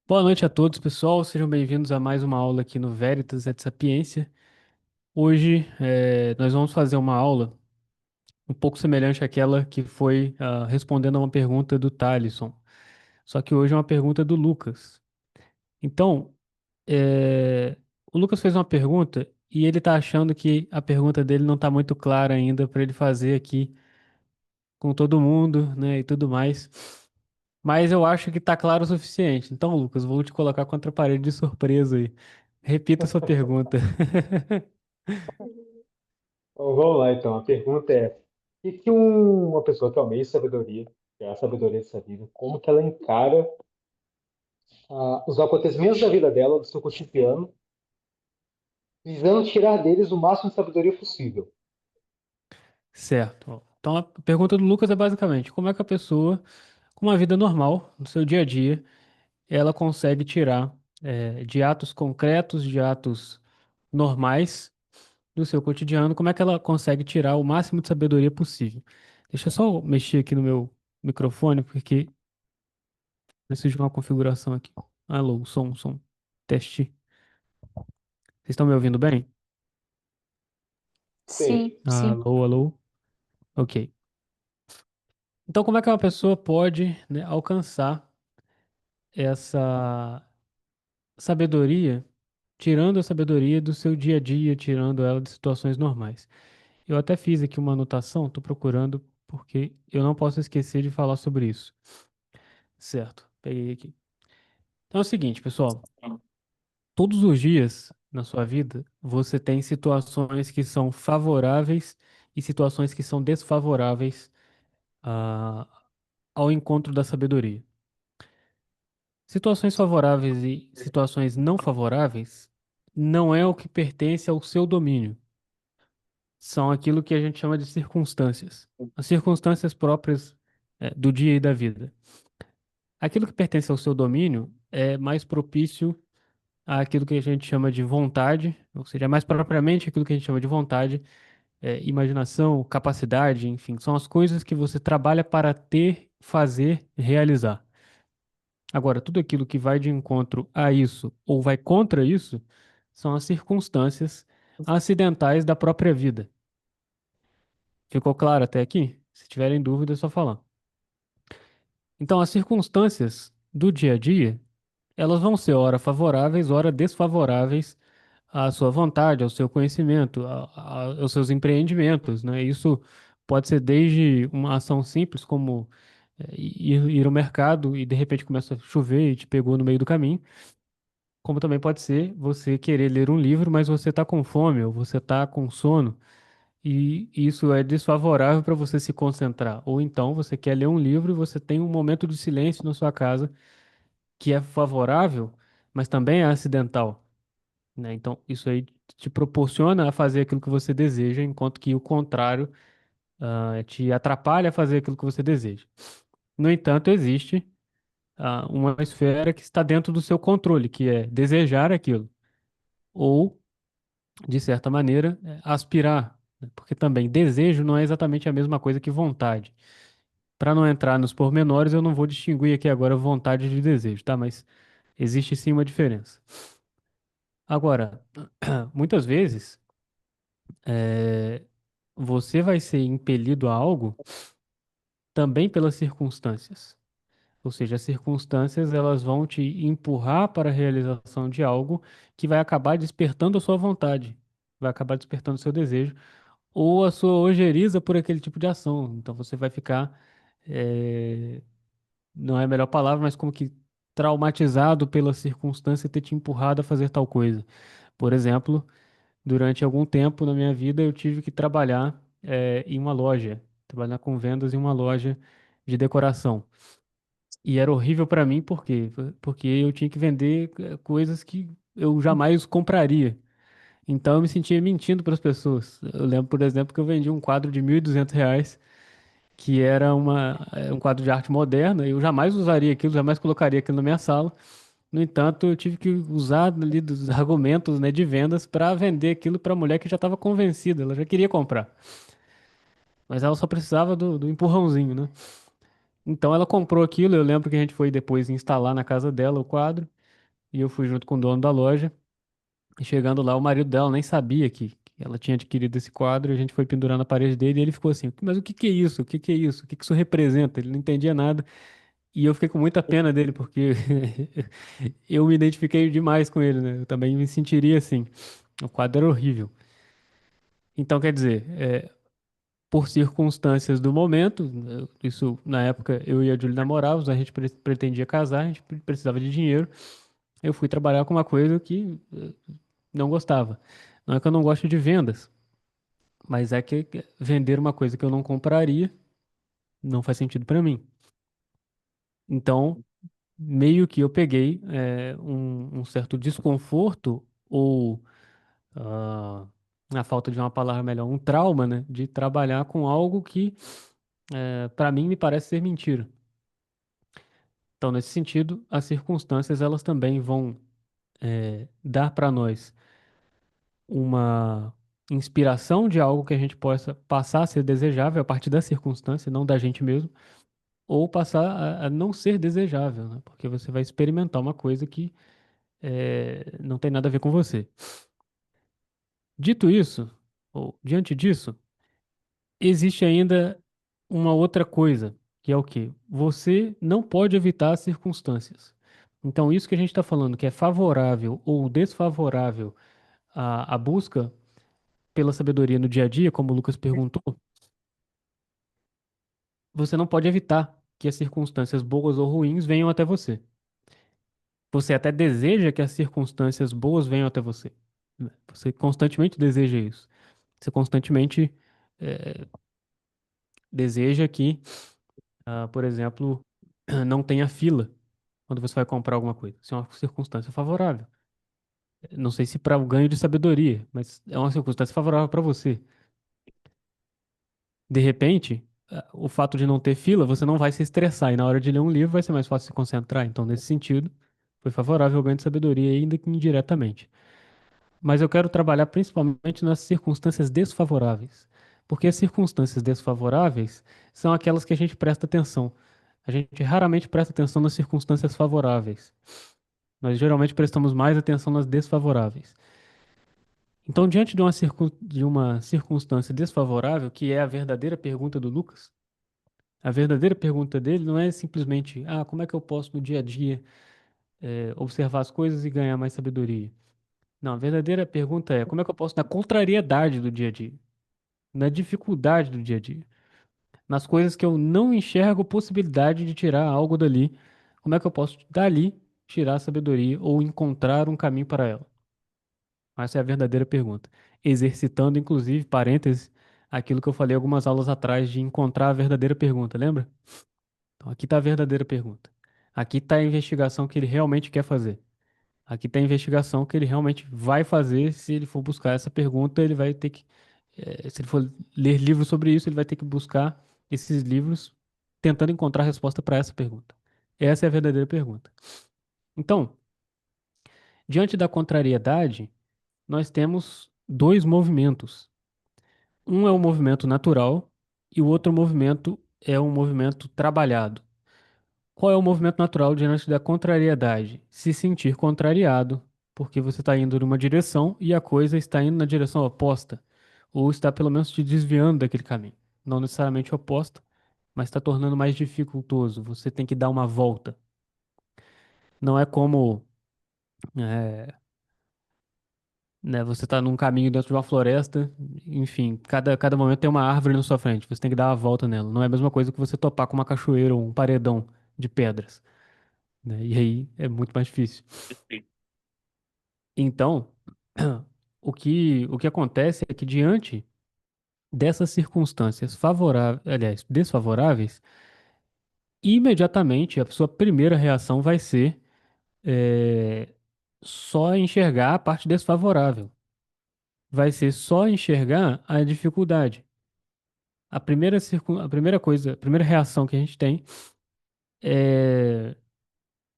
Boa noite a todos, pessoal. Sejam bem-vindos a mais uma aula aqui no Veritas et Sapiência. Hoje, nós vamos fazer uma aula um pouco semelhante àquela que foi respondendo a uma pergunta do Thalisson. Só que hoje é uma pergunta do Lucas. Então, eh, o Lucas fez uma pergunta e ele está achando que a pergunta dele não está muito clara ainda para ele fazer aqui com todo mundo, né, e tudo mais. Mas eu acho que está claro o suficiente. Então, Lucas, vou te colocar contra a parede de surpresa aí. Repita a sua pergunta. Então, vamos lá, então. A pergunta é: o que uma pessoa que almeja sabedoria, que é a sabedoria dessa vida, como que ela encara os acontecimentos da vida dela, do seu cotidiano, visando tirar deles o máximo de sabedoria possível? Certo. Ó. Então, a pergunta do Lucas é basicamente: como é que a pessoa, com uma vida normal, no seu dia a dia, ela consegue tirar de atos concretos, de atos normais do seu cotidiano, como é que ela consegue tirar o máximo de sabedoria possível? Deixa eu só mexer aqui no meu microfone, porque preciso de uma configuração aqui. Alô, som. Teste. Vocês estão me ouvindo bem? Sim. Sim, sim. Alô. Ok. Então, como é que uma pessoa pode, né, alcançar essa sabedoria, tirando a sabedoria do seu dia a dia, tirando ela de situações normais? Eu até fiz aqui uma anotação, estou procurando, porque eu não posso esquecer de falar sobre isso. Certo, peguei aqui. Então é o seguinte, pessoal, todos os dias na sua vida, você tem situações que são favoráveis e situações que são desfavoráveis ah, ao encontro da sabedoria. Situações favoráveis e situações não favoráveis não é o que pertence ao seu domínio. São aquilo que a gente chama de circunstâncias. As circunstâncias próprias, do dia e da vida. Aquilo que pertence ao seu domínio é mais propício àquilo que a gente chama de vontade, ou seja, é mais propriamente aquilo que a gente chama de vontade, imaginação, capacidade, enfim, são as coisas que você trabalha para ter, fazer, realizar. Agora, tudo aquilo que vai de encontro a isso ou vai contra isso são as circunstâncias acidentais da própria vida. Ficou claro até aqui? Se tiverem dúvida, é só falar. Então, as circunstâncias do dia a dia, elas vão ser ora favoráveis, ora desfavoráveis à sua vontade, ao seu conhecimento, aos seus empreendimentos, né? Isso pode ser desde uma ação simples, como ir ao mercado e de repente começa a chover e te pegou no meio do caminho. Como também pode ser você querer ler um livro, mas você está com fome ou você está com sono, e isso é desfavorável para você se concentrar. Ou então você quer ler um livro e você tem um momento de silêncio na sua casa que é favorável, mas também é acidental, né? Então isso aí te proporciona a fazer aquilo que você deseja, enquanto que o contrário, te atrapalha a fazer aquilo que você deseja. No entanto, existe, uma esfera que está dentro do seu controle, que é desejar aquilo. Ou de certa maneira, aspirar, né? Porque também desejo não é exatamente a mesma coisa que vontade. Para não entrar nos pormenores, eu não vou distinguir aqui agora vontade de desejo, tá? Mas existe sim uma diferença. Agora, muitas vezes, você vai ser impelido a algo também pelas circunstâncias. Ou seja, as circunstâncias elas vão te empurrar para a realização de algo que vai acabar despertando a sua vontade, vai acabar despertando o seu desejo ou a sua ojeriza por aquele tipo de ação. Então você vai ficar, não é a melhor palavra, mas como que traumatizado pela circunstância ter te empurrado a fazer tal coisa. Por exemplo, durante algum tempo na minha vida eu tive que trabalhar, em uma loja, trabalhar com vendas em uma loja de decoração. E era horrível para mim, por quê? Porque eu tinha que vender coisas que eu jamais compraria. Então eu me sentia mentindo para as pessoas. Eu lembro, por exemplo, que eu vendi um quadro de R$ 1.200, que era um quadro de arte moderna. Eu jamais usaria aquilo, jamais colocaria aquilo na minha sala. No entanto, eu tive que usar ali dos argumentos, né, de vendas para vender aquilo para a mulher que já estava convencida, ela já queria comprar. Mas ela só precisava do empurrãozinho, né? Então ela comprou aquilo. Eu lembro que a gente foi depois instalar na casa dela o quadro. e eu fui junto com o dono da loja. E chegando lá, o marido dela nem sabia que ela tinha adquirido esse quadro, e a gente foi pendurar na parede dele e ele ficou assim: mas o que que é isso? O que que é isso? O que que isso representa? Ele não entendia nada. E eu fiquei com muita pena dele, porque eu me identifiquei demais com ele, né? Eu também me sentiria assim. O quadro era horrível. Então, quer dizer, por circunstâncias do momento, isso na época eu e a Julie namorávamos, a gente pretendia casar, a gente precisava de dinheiro. Eu fui trabalhar com uma coisa que não gostava. Não é que eu não gosto de vendas, mas é que vender uma coisa que eu não compraria não faz sentido para mim. Então, meio que eu peguei um certo desconforto ou, ah, na falta de uma palavra melhor, um trauma, né, de trabalhar com algo que para mim me parece ser mentira. Então, nesse sentido, as circunstâncias elas também vão dar para nós uma inspiração de algo que a gente possa passar a ser desejável a partir da circunstância, não da gente mesmo, ou passar a não ser desejável, né? Porque você vai experimentar uma coisa que não tem nada a ver com você. Dito isso, ou diante disso, existe ainda uma outra coisa, que é o quê? Você não pode evitar as circunstâncias. Então, isso que a gente está falando, que é favorável ou desfavorável à busca pela sabedoria no dia a dia, como o Lucas perguntou, você não pode evitar que as circunstâncias boas ou ruins venham até você. Você até deseja que as circunstâncias boas venham até você, né? Você constantemente deseja isso. Você constantemente eh, deseja que, por exemplo, não tenha fila quando você vai comprar alguma coisa. Isso é uma circunstância favorável. Não sei se para o ganho de sabedoria, mas é uma circunstância favorável para você. De repente, o fato de não ter fila, você não vai se estressar e na hora de ler um livro vai ser mais fácil se concentrar. Então, nesse sentido, foi favorável ao ganho de sabedoria, ainda que indiretamente. Mas eu quero trabalhar principalmente nas circunstâncias desfavoráveis. Porque as circunstâncias desfavoráveis são aquelas que a gente presta atenção. A gente raramente presta atenção nas circunstâncias favoráveis. Nós geralmente prestamos mais atenção nas desfavoráveis. Então, diante de uma circunstância desfavorável, que é a verdadeira pergunta do Lucas, a verdadeira pergunta dele não é simplesmente, como é que eu posso no dia a dia observar as coisas e ganhar mais sabedoria? Não, a verdadeira pergunta é, como é que eu posso na contrariedade do dia a dia, na dificuldade do dia a dia, nas coisas que eu não enxergo possibilidade de tirar algo dali, como é que eu posso dali tirar a sabedoria ou encontrar um caminho para ela? Essa é a verdadeira pergunta. Exercitando, inclusive, parênteses, aquilo que eu falei algumas aulas atrás de encontrar a verdadeira pergunta, lembra? Então, aqui está a verdadeira pergunta. Aqui está a investigação que ele realmente quer fazer. Aqui está a investigação que ele realmente vai fazer. Se ele for buscar essa pergunta, ele vai ter que, se ele for ler livros sobre isso, ele vai ter que buscar esses livros tentando encontrar a resposta para essa pergunta. Essa é a verdadeira pergunta. Então, diante da contrariedade, nós temos dois movimentos. Um é o movimento natural e o outro movimento é um movimento trabalhado. Qual é o movimento natural diante da contrariedade? Se sentir contrariado, porque você está indo numa direção e a coisa está indo na direção oposta, ou está pelo menos te desviando daquele caminho. Não necessariamente oposta, mas está tornando mais dificultoso. Você tem que dar uma volta. Não é como, é, né, você está num caminho dentro de uma floresta, enfim, cada momento tem uma árvore na sua frente, você tem que dar uma volta nela. Não é a mesma coisa que você topar com uma cachoeira ou um paredão de pedras, né? E aí é muito mais difícil. Então, o que acontece é que diante dessas circunstâncias favoráveis, aliás, desfavoráveis, imediatamente a sua primeira reação vai ser eh, só enxergar a parte desfavorável. Vai ser só enxergar a dificuldade. A primeira coisa, a primeira reação que a gente tem é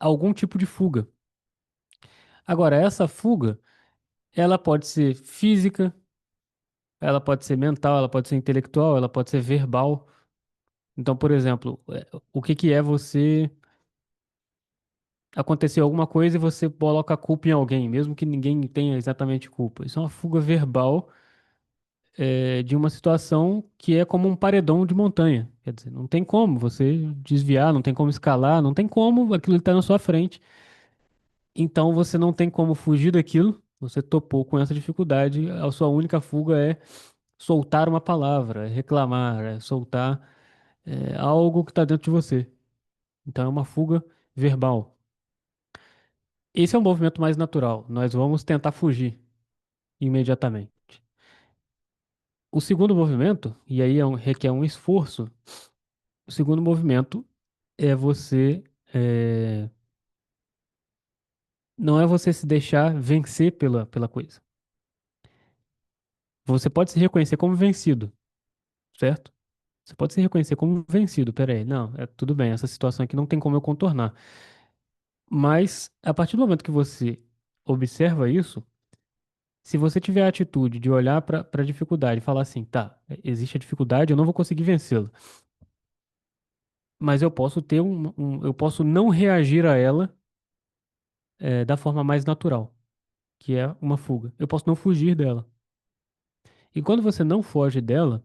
algum tipo de fuga. Agora, essa fuga, ela pode ser física, ela pode ser mental, ela pode ser intelectual, ela pode ser verbal. Então, por exemplo, o que que é você aconteceu alguma coisa e você coloca a culpa em alguém, mesmo que ninguém tenha exatamente culpa. Isso é uma fuga verbal, de uma situação que é como um paredão de montanha. Quer dizer, não tem como você desviar, não tem como escalar, não tem como, aquilo está na sua frente. Então você não tem como fugir daquilo. Você topou com essa dificuldade. A sua única fuga é soltar uma palavra, é reclamar, é soltar algo que está dentro de você. Então é uma fuga verbal. Esse é um movimento mais natural. Nós vamos tentar fugir imediatamente. O segundo movimento, e aí requer um esforço, o segundo movimento é você, é, não é você se deixar vencer pela coisa. Você pode se reconhecer como vencido, certo? Você pode se reconhecer como vencido. Peraí, não, é tudo bem, essa situação aqui não tem como eu contornar. Mas a partir do momento que você observa isso, se você tiver a atitude de olhar para a dificuldade e falar assim, tá, existe a dificuldade, eu não vou conseguir vencê-la, mas eu posso ter eu posso não reagir a ela da forma mais natural, que é uma fuga. Eu posso não fugir dela. E quando você não foge dela,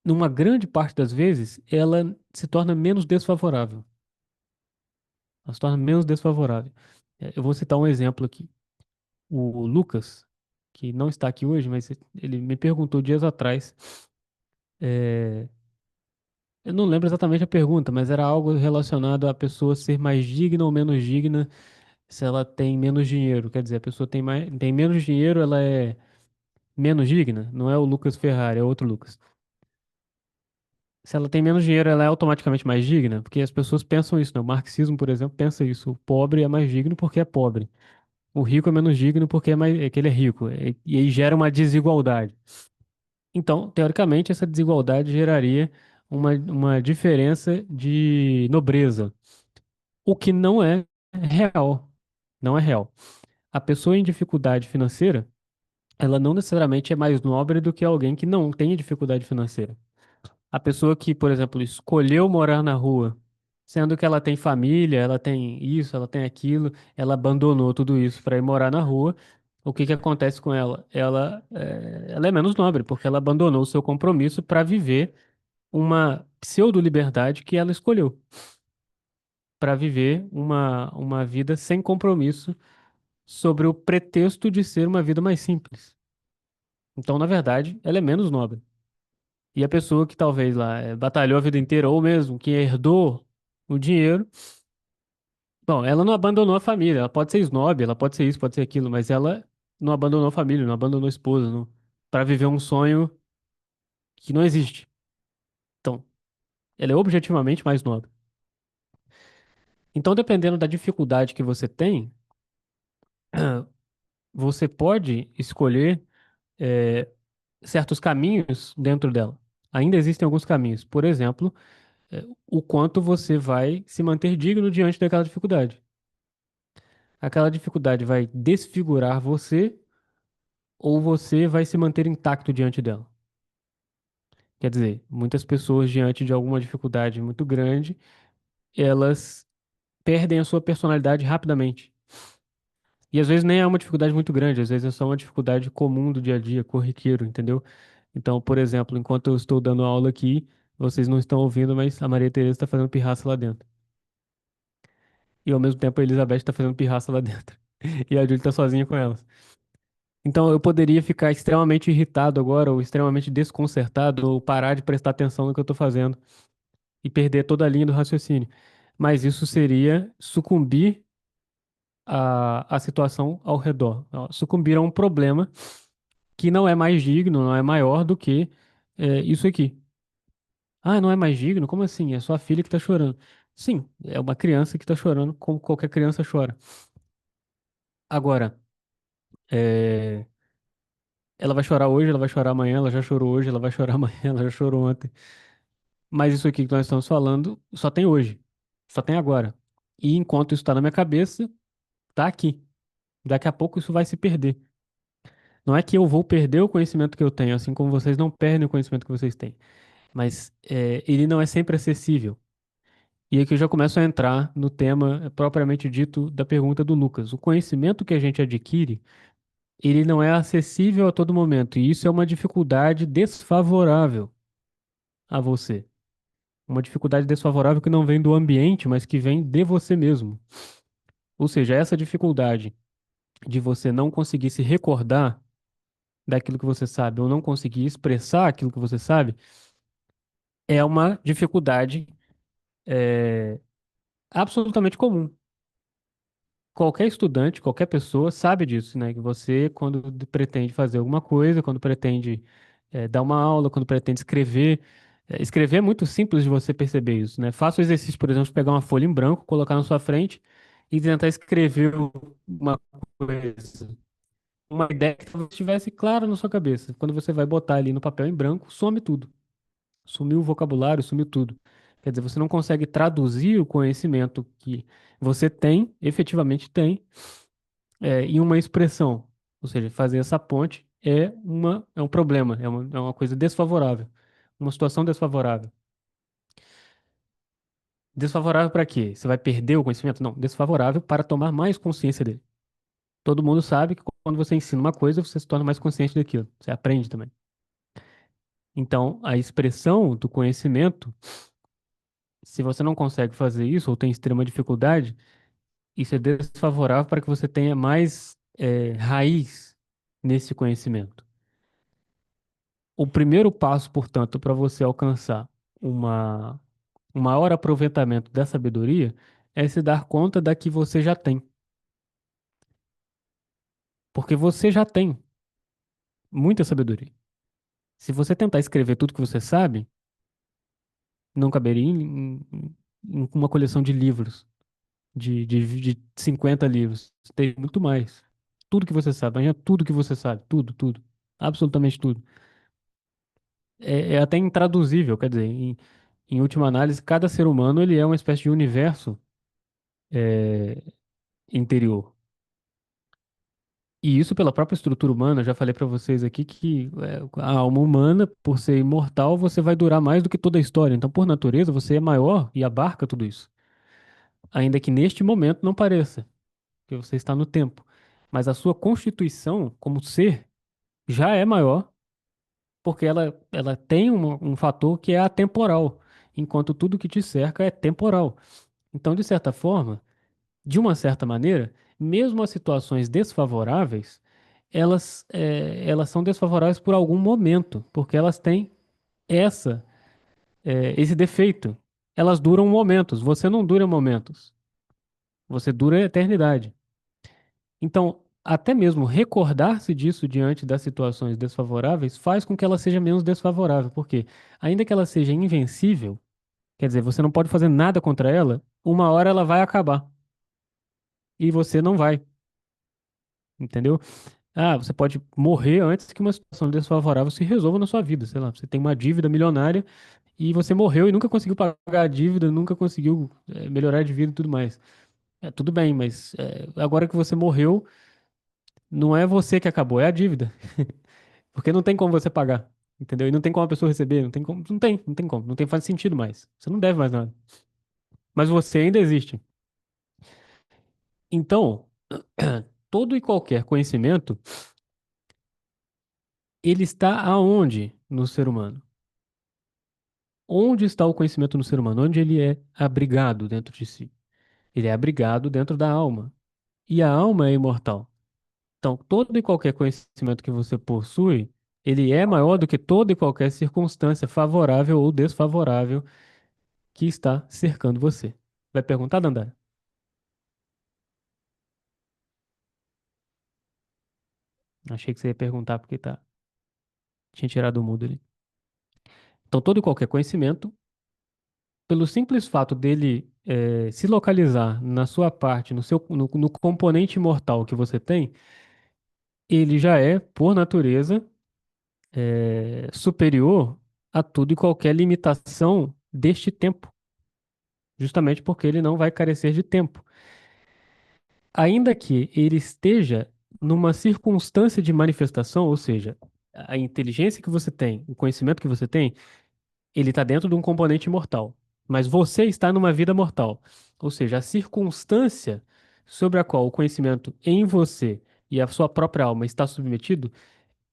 numa grande parte das vezes, ela se torna menos desfavorável. Ela se torna menos desfavorável. Eu vou citar um exemplo aqui. O Lucas, que não está aqui hoje, mas ele me perguntou dias atrás. é, eu não lembro exatamente a pergunta, mas era algo relacionado à pessoa ser mais digna ou menos digna se ela tem menos dinheiro. Quer dizer, a pessoa tem menos dinheiro, ela é menos digna? Não é o Lucas Ferrari, é outro Lucas. Se ela tem menos dinheiro, ela é automaticamente mais digna? Porque as pessoas pensam isso, né? O marxismo, por exemplo, pensa isso. O pobre é mais digno porque é pobre. O rico é menos digno porque é que ele é rico. E aí gera uma desigualdade. Então, teoricamente, essa desigualdade geraria uma diferença de nobreza, o que não é real. Não é real. A pessoa em dificuldade financeira, ela não necessariamente é mais nobre do que alguém que não tem dificuldade financeira. A pessoa que, por exemplo, escolheu morar na rua, sendo que ela tem família, ela tem isso, ela tem aquilo, ela abandonou tudo isso para ir morar na rua. O que que acontece com ela? Ela é menos nobre, porque ela abandonou o seu compromisso para viver uma pseudo-liberdade que ela escolheu, para viver uma vida sem compromisso, sobre o pretexto de ser uma vida mais simples. Então, na verdade, ela é menos nobre. E a pessoa que talvez lá batalhou a vida inteira, ou mesmo que herdou o dinheiro, bom, ela não abandonou a família. Ela pode ser snob, ela pode ser isso, pode ser aquilo, mas ela não abandonou a família, não abandonou a esposa, não, para viver um sonho que não existe. Então, ela é objetivamente mais nobre. Então, dependendo da dificuldade que você tem, você pode escolher eh, certos caminhos dentro dela. Ainda existem alguns caminhos. Por exemplo, o quanto você vai se manter digno diante daquela dificuldade. Aquela dificuldade vai desfigurar você ou você vai se manter intacto diante dela. Quer dizer, muitas pessoas diante de alguma dificuldade muito grande, elas perdem a sua personalidade rapidamente. E às vezes nem é uma dificuldade muito grande, às vezes é só uma dificuldade comum do dia a dia, corriqueiro, entendeu? Então, por exemplo, enquanto eu estou dando aula aqui, vocês não estão ouvindo, mas a Maria Tereza está fazendo pirraça lá dentro. E ao mesmo tempo a Elizabeth está fazendo pirraça lá dentro. E a Júlia está sozinha com elas. Então eu poderia ficar extremamente irritado agora, ou extremamente desconcertado, ou parar de prestar atenção no que eu estou fazendo e perder toda a linha do raciocínio. Mas isso seria sucumbir à situação ao redor, ó, sucumbir a um problema que não é mais digno, não é maior do que isso aqui. Ah, não é mais digno? Como assim? É sua filha que está chorando. Sim, é uma criança que está chorando, como qualquer criança chora. Agora, é, ela vai chorar hoje, ela vai chorar amanhã, ela já chorou hoje, ela vai chorar amanhã, ela já chorou ontem. Mas isso aqui que nós estamos falando só tem hoje, só tem agora. E enquanto isso está na minha cabeça, tá aqui. Daqui a pouco isso vai se perder. Não é que eu vou perder o conhecimento que eu tenho, assim como vocês não perdem o conhecimento que vocês têm. Mas ele não é sempre acessível. E aqui eu já começo a entrar no tema propriamente dito da pergunta do Lucas. O conhecimento que a gente adquire, ele não é acessível a todo momento, e isso é uma dificuldade desfavorável a você. Uma dificuldade desfavorável que não vem do ambiente, mas que vem de você mesmo. Ou seja, essa dificuldade de você não conseguir se recordar daquilo que você sabe ou não conseguir expressar aquilo que você sabe é uma dificuldade absolutamente comum. Qualquer estudante, qualquer pessoa sabe disso, né? Que você, quando pretende fazer alguma coisa, quando pretende dar uma aula, quando pretende escrever, escrever é muito simples de você perceber isso, né? Faça o exercício, por exemplo, de pegar uma folha em branco, colocar na sua frente e tentar escrever uma coisa, uma ideia que talvez estivesse clara na sua cabeça. Quando você vai botar ali no papel em branco, some tudo. Sumiu o vocabulário, sumiu tudo. Quer dizer, você não consegue traduzir o conhecimento que você tem, efetivamente tem, em uma expressão. Ou seja, fazer essa ponte é um problema, é uma coisa desfavorável, uma situação desfavorável. Desfavorável para quê? Você vai perder o conhecimento? Não, desfavorável para tomar mais consciência dele. Todo mundo sabe que quando você ensina uma coisa, você se torna mais consciente daquilo. Você aprende também. Então, a expressão do conhecimento, se você não consegue fazer isso ou tem extrema dificuldade, isso é desfavorável para que você tenha mais raiz nesse conhecimento. O primeiro passo, portanto, para você alcançar uma, um maior aproveitamento da sabedoria é se dar conta da que você já tem. Porque você já tem muita sabedoria. Se você tentar escrever tudo que você sabe, não caberia em uma coleção de livros, de 50 livros. Tem muito mais. Tudo que você sabe, imagina tudo que você sabe, tudo, tudo. Absolutamente tudo. É até intraduzível, quer dizer, em última análise, cada ser humano ele é uma espécie de universo é, interior. E isso pela própria estrutura humana, eu já falei para vocês aqui que a alma humana, por ser imortal, você vai durar mais do que toda a história. Então, por natureza, você é maior e abarca tudo isso. Ainda que neste momento não pareça, que você está no tempo. Mas a sua constituição como ser já é maior, porque ela tem um fator que é atemporal, enquanto tudo que te cerca é temporal. Então, de certa forma, de uma certa maneira, mesmo as situações desfavoráveis, elas são desfavoráveis por algum momento, porque elas têm esse defeito. Elas duram momentos, você não dura momentos, você dura a eternidade. Então, até mesmo recordar-se disso diante das situações desfavoráveis faz com que ela seja menos desfavorável, porque ainda que ela seja invencível, quer dizer, você não pode fazer nada contra ela, uma hora ela vai acabar e você não vai, entendeu? Ah, você pode morrer antes que uma situação desfavorável se resolva na sua vida. Sei lá, você tem uma dívida milionária e você morreu e nunca conseguiu pagar a dívida, nunca conseguiu, melhorar de vida e tudo mais. Tudo bem, mas agora que você morreu, não é você que acabou, é a dívida. Porque não tem como você pagar, entendeu? E não tem como a pessoa receber, não tem como, não tem como, não tem faz sentido mais. Você não deve mais nada. Mas você ainda existe. Então, todo e qualquer conhecimento, ele está aonde no ser humano? Onde está o conhecimento no ser humano? Onde ele é abrigado dentro de si? Ele é abrigado dentro da alma. E a alma é imortal. Então, todo e qualquer conhecimento que você possui, ele é maior do que toda e qualquer circunstância favorável ou desfavorável que está cercando você. Vai perguntar, Dandara? Achei que você ia perguntar porque tá. Tinha tirado o mudo ali. Então, todo e qualquer conhecimento, pelo simples fato dele se localizar na sua parte, no componente mortal que você tem, ele já é, por natureza, superior a tudo e qualquer limitação deste tempo, justamente porque ele não vai carecer de tempo. Ainda que ele esteja numa circunstância de manifestação, ou seja, a inteligência que você tem, o conhecimento que você tem, ele está dentro de um componente mortal. mas você está numa vida mortal. Ou seja, a circunstância sobre a qual o conhecimento em você e a sua própria alma está submetido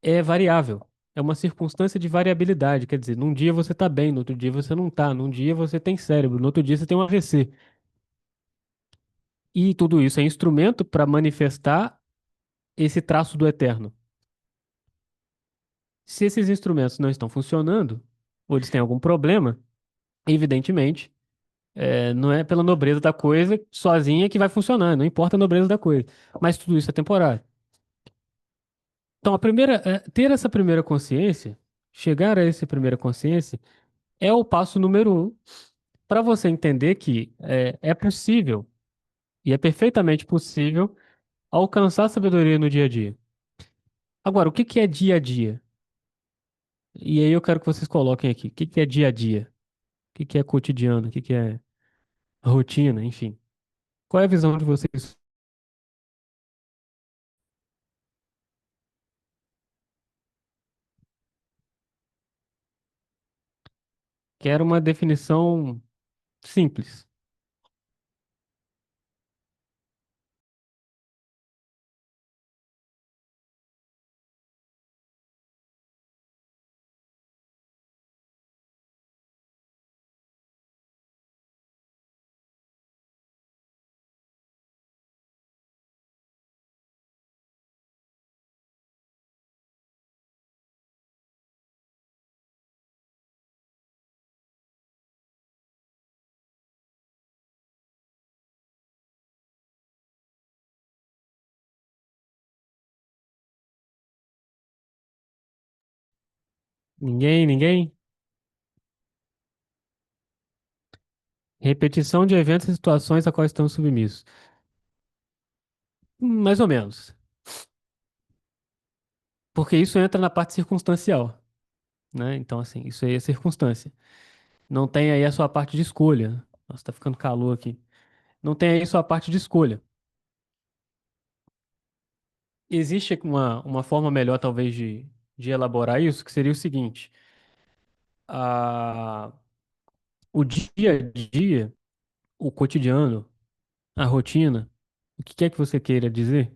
é variável. É uma circunstância de variabilidade. Quer dizer, num dia você está bem, no outro dia você não está. Num dia você tem cérebro, no outro dia você tem um AVC. E tudo isso é instrumento para manifestar esse traço do eterno. Se esses instrumentos não estão funcionando, ou eles têm algum problema, evidentemente, não é pela nobreza da coisa sozinha que vai funcionar, não importa a nobreza da coisa. Mas tudo isso é temporário. Então, ter essa primeira consciência, chegar a essa primeira consciência, é o passo número um para você entender que é possível, e é perfeitamente possível, alcançar a sabedoria no dia a dia. Agora, o que que é dia a dia? E aí eu quero que vocês coloquem aqui. O que que é dia a dia? O que que é cotidiano? O que que é rotina? Enfim. Qual é a visão de vocês? Quero uma definição simples. Ninguém? Repetição de eventos e situações a quais estão submissos. Mais ou menos. Porque isso entra na parte circunstancial, né? Então, assim, isso aí é circunstância. Não tem aí a sua parte de escolha. Nossa, tá ficando calor aqui. Não tem aí sua parte de escolha. Existe uma forma melhor, talvez, de elaborar isso, que seria o seguinte: a, o dia a dia, o cotidiano, a rotina, o que quer que você queira dizer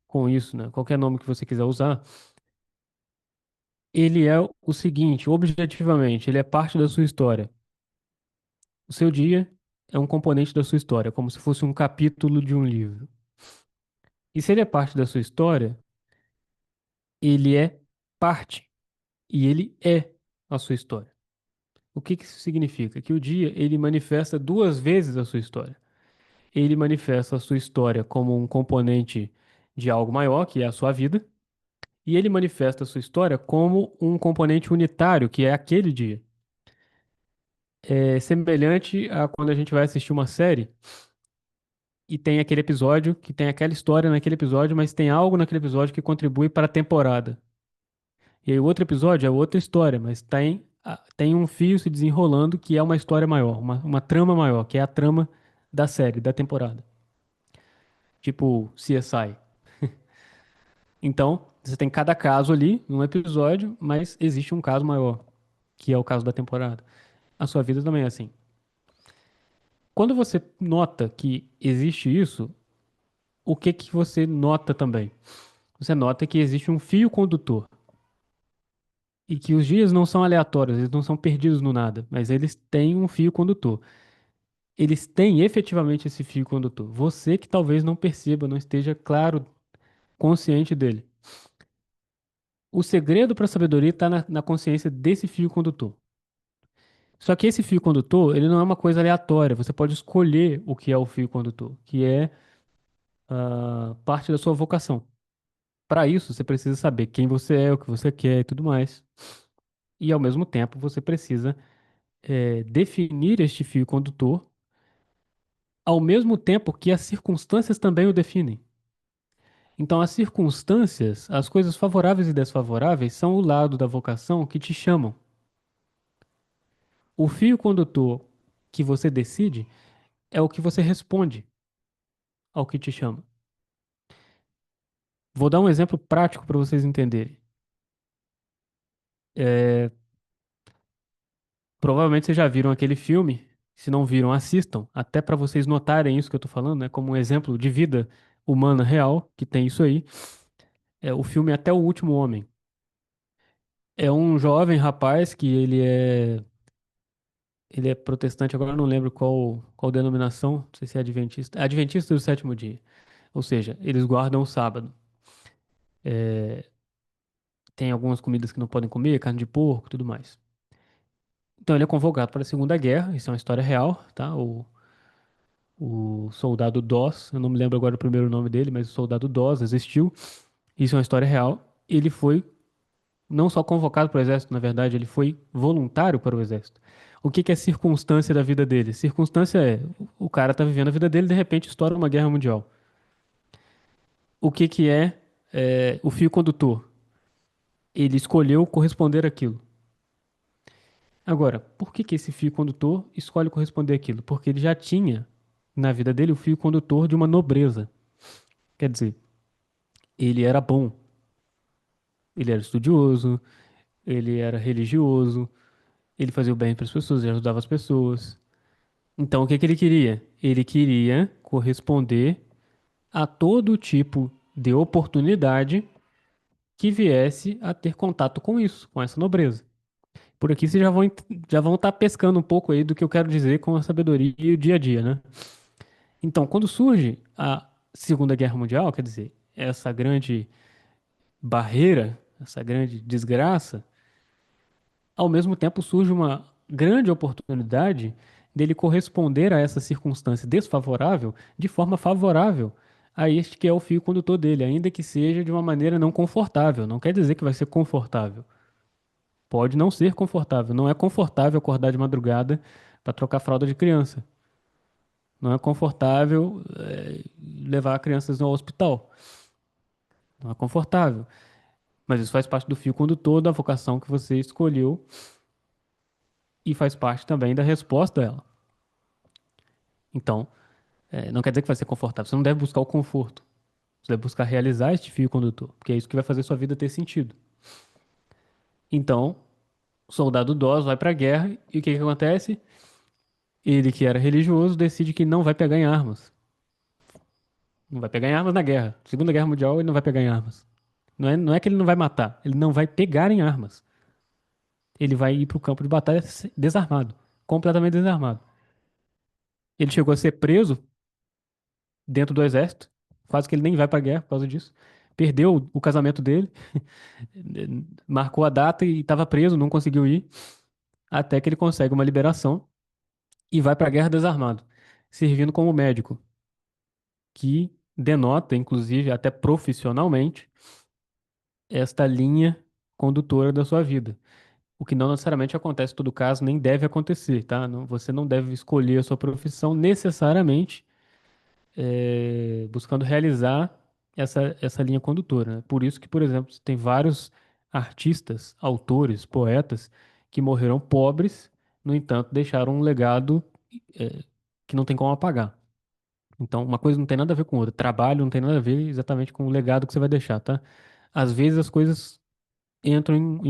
com isso, né? Qualquer nome que você quiser usar, ele é o seguinte, objetivamente, ele é parte da sua história. O seu dia é um componente da sua história, como se fosse um capítulo de um livro. E se ele é parte da sua história, ele é parte e ele é a sua história. O que que isso significa? Que o dia ele manifesta duas vezes a sua história. Ele manifesta a sua história como um componente de algo maior, que é a sua vida, e ele manifesta a sua história como um componente unitário, que é aquele dia. É semelhante a quando a gente vai assistir uma série e tem aquele episódio que tem aquela história naquele episódio, mas tem algo naquele episódio que contribui para a temporada. E aí o outro episódio é outra história, mas tem um fio se desenrolando que é uma história maior, uma trama maior, que é a trama da série, da temporada. Tipo CSI. Então, você tem cada caso ali num episódio, mas existe um caso maior, que é o caso da temporada. A sua vida também é assim. Quando você nota que existe isso, o que que você nota também? Você nota que existe um fio condutor e que os dias não são aleatórios, eles não são perdidos no nada, mas eles têm um fio condutor. Eles têm efetivamente esse fio condutor. Você que talvez não perceba, não esteja claro, consciente dele. O segredo para a sabedoria está na consciência desse fio condutor. Só que esse fio condutor, ele não é uma coisa aleatória. Você pode escolher o que é o fio condutor, que é parte da sua vocação. Para isso, você precisa saber quem você é, o que você quer e tudo mais. E, ao mesmo tempo, você precisa definir este fio condutor, ao mesmo tempo que as circunstâncias também o definem. Então, as circunstâncias, as coisas favoráveis e desfavoráveis, são o lado da vocação que te chamam. O fio condutor que você decide é o que você responde ao que te chama. Vou dar um exemplo prático para vocês entenderem. É, provavelmente vocês já viram aquele filme. Se não viram, assistam, até para vocês notarem isso que eu tô falando, né? Como um exemplo de vida humana real, que tem isso aí. É o filme Até o Último Homem. É um jovem rapaz que ele é protestante, agora eu não lembro qual denominação, não sei se é adventista. É adventista do sétimo dia. Ou seja, eles guardam o sábado. Tem algumas comidas que não podem comer, carne de porco, e tudo mais. Então ele é convocado para a Segunda Guerra, isso é uma história real, tá? O soldado Doss, eu não me lembro agora o primeiro nome dele, mas o soldado Doss existiu, isso é uma história real. Ele foi não só convocado para o exército, na verdade, ele foi voluntário para o exército. O que que é circunstância da vida dele? Circunstância é, o cara tá vivendo a vida dele, de repente estoura uma guerra mundial. O que que é o fio condutor? Ele escolheu corresponder àquilo. Agora, por que que esse fio condutor escolhe corresponder àquilo? Porque ele já tinha na vida dele o fio condutor de uma nobreza. Quer dizer, ele era bom, ele era estudioso, ele era religioso, ele fazia o bem para as pessoas, ele ajudava as pessoas. Então, o que que ele queria? Ele queria corresponder a todo tipo de oportunidade que viesse a ter contato com isso, com essa nobreza. Por aqui vocês já vão estar pescando um pouco aí do que eu quero dizer com a sabedoria e o dia a dia, né? Então, quando surge a Segunda Guerra Mundial, quer dizer, essa grande barreira, essa grande desgraça, ao mesmo tempo surge uma grande oportunidade dele corresponder a essa circunstância desfavorável de forma favorável a este que é o fio condutor dele, ainda que seja de uma maneira não confortável. Não quer dizer que vai ser confortável. Pode não ser confortável. Não é confortável acordar de madrugada para trocar fralda de criança. Não é confortável levar crianças ao hospital. Não é confortável. Mas isso faz parte do fio condutor da vocação que você escolheu e faz parte também da resposta dela. Então, não quer dizer que vai ser confortável. Você não deve buscar o conforto. Você deve buscar realizar este fio condutor, porque é isso que vai fazer sua vida ter sentido. Então, o soldado Dawes vai para a guerra e o que que acontece? Ele, que era religioso, decide que não vai pegar em armas. Não vai pegar em armas na guerra. Segunda Guerra Mundial, ele não vai pegar em armas. Não é que ele não vai matar, ele não vai pegar em armas. Ele vai ir para o campo de batalha desarmado, completamente desarmado. Ele chegou a ser preso dentro do exército, quase que ele nem vai para a guerra por causa disso. Perdeu o casamento dele, marcou a data e estava preso, não conseguiu ir, até que ele consegue uma liberação e vai para a guerra desarmado, servindo como médico, que denota, inclusive, até profissionalmente, esta linha condutora da sua vida. O que não necessariamente acontece em todo caso, nem deve acontecer, tá? Você não deve escolher a sua profissão necessariamente buscando realizar essa linha condutora, né? Por isso que, por exemplo, tem vários artistas, autores, poetas que morreram pobres, no entanto, deixaram um legado é, que não tem como apagar. Então, uma coisa não tem nada a ver com outra. Trabalho não tem nada a ver exatamente com o legado que você vai deixar, tá? Às vezes as coisas entram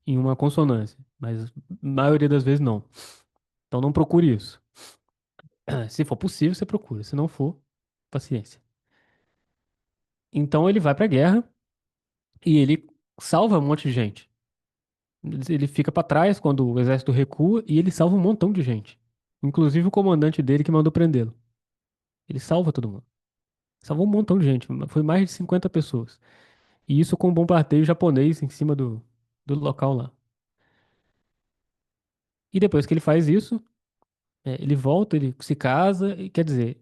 em uma consonância, mas a maioria das vezes não. Então, não procure isso. Se for possível, você procura. Se não for, paciência. Então, ele vai pra guerra e ele salva um monte de gente. Ele fica pra trás quando o exército recua e ele salva um montão de gente. Inclusive o comandante dele que mandou prendê-lo. Ele salva todo mundo. Salvou um montão de gente. Foi mais de 50 pessoas. E isso com um bombardeio japonês em cima do local lá. E depois que ele faz isso, ele volta, ele se casa, e quer dizer,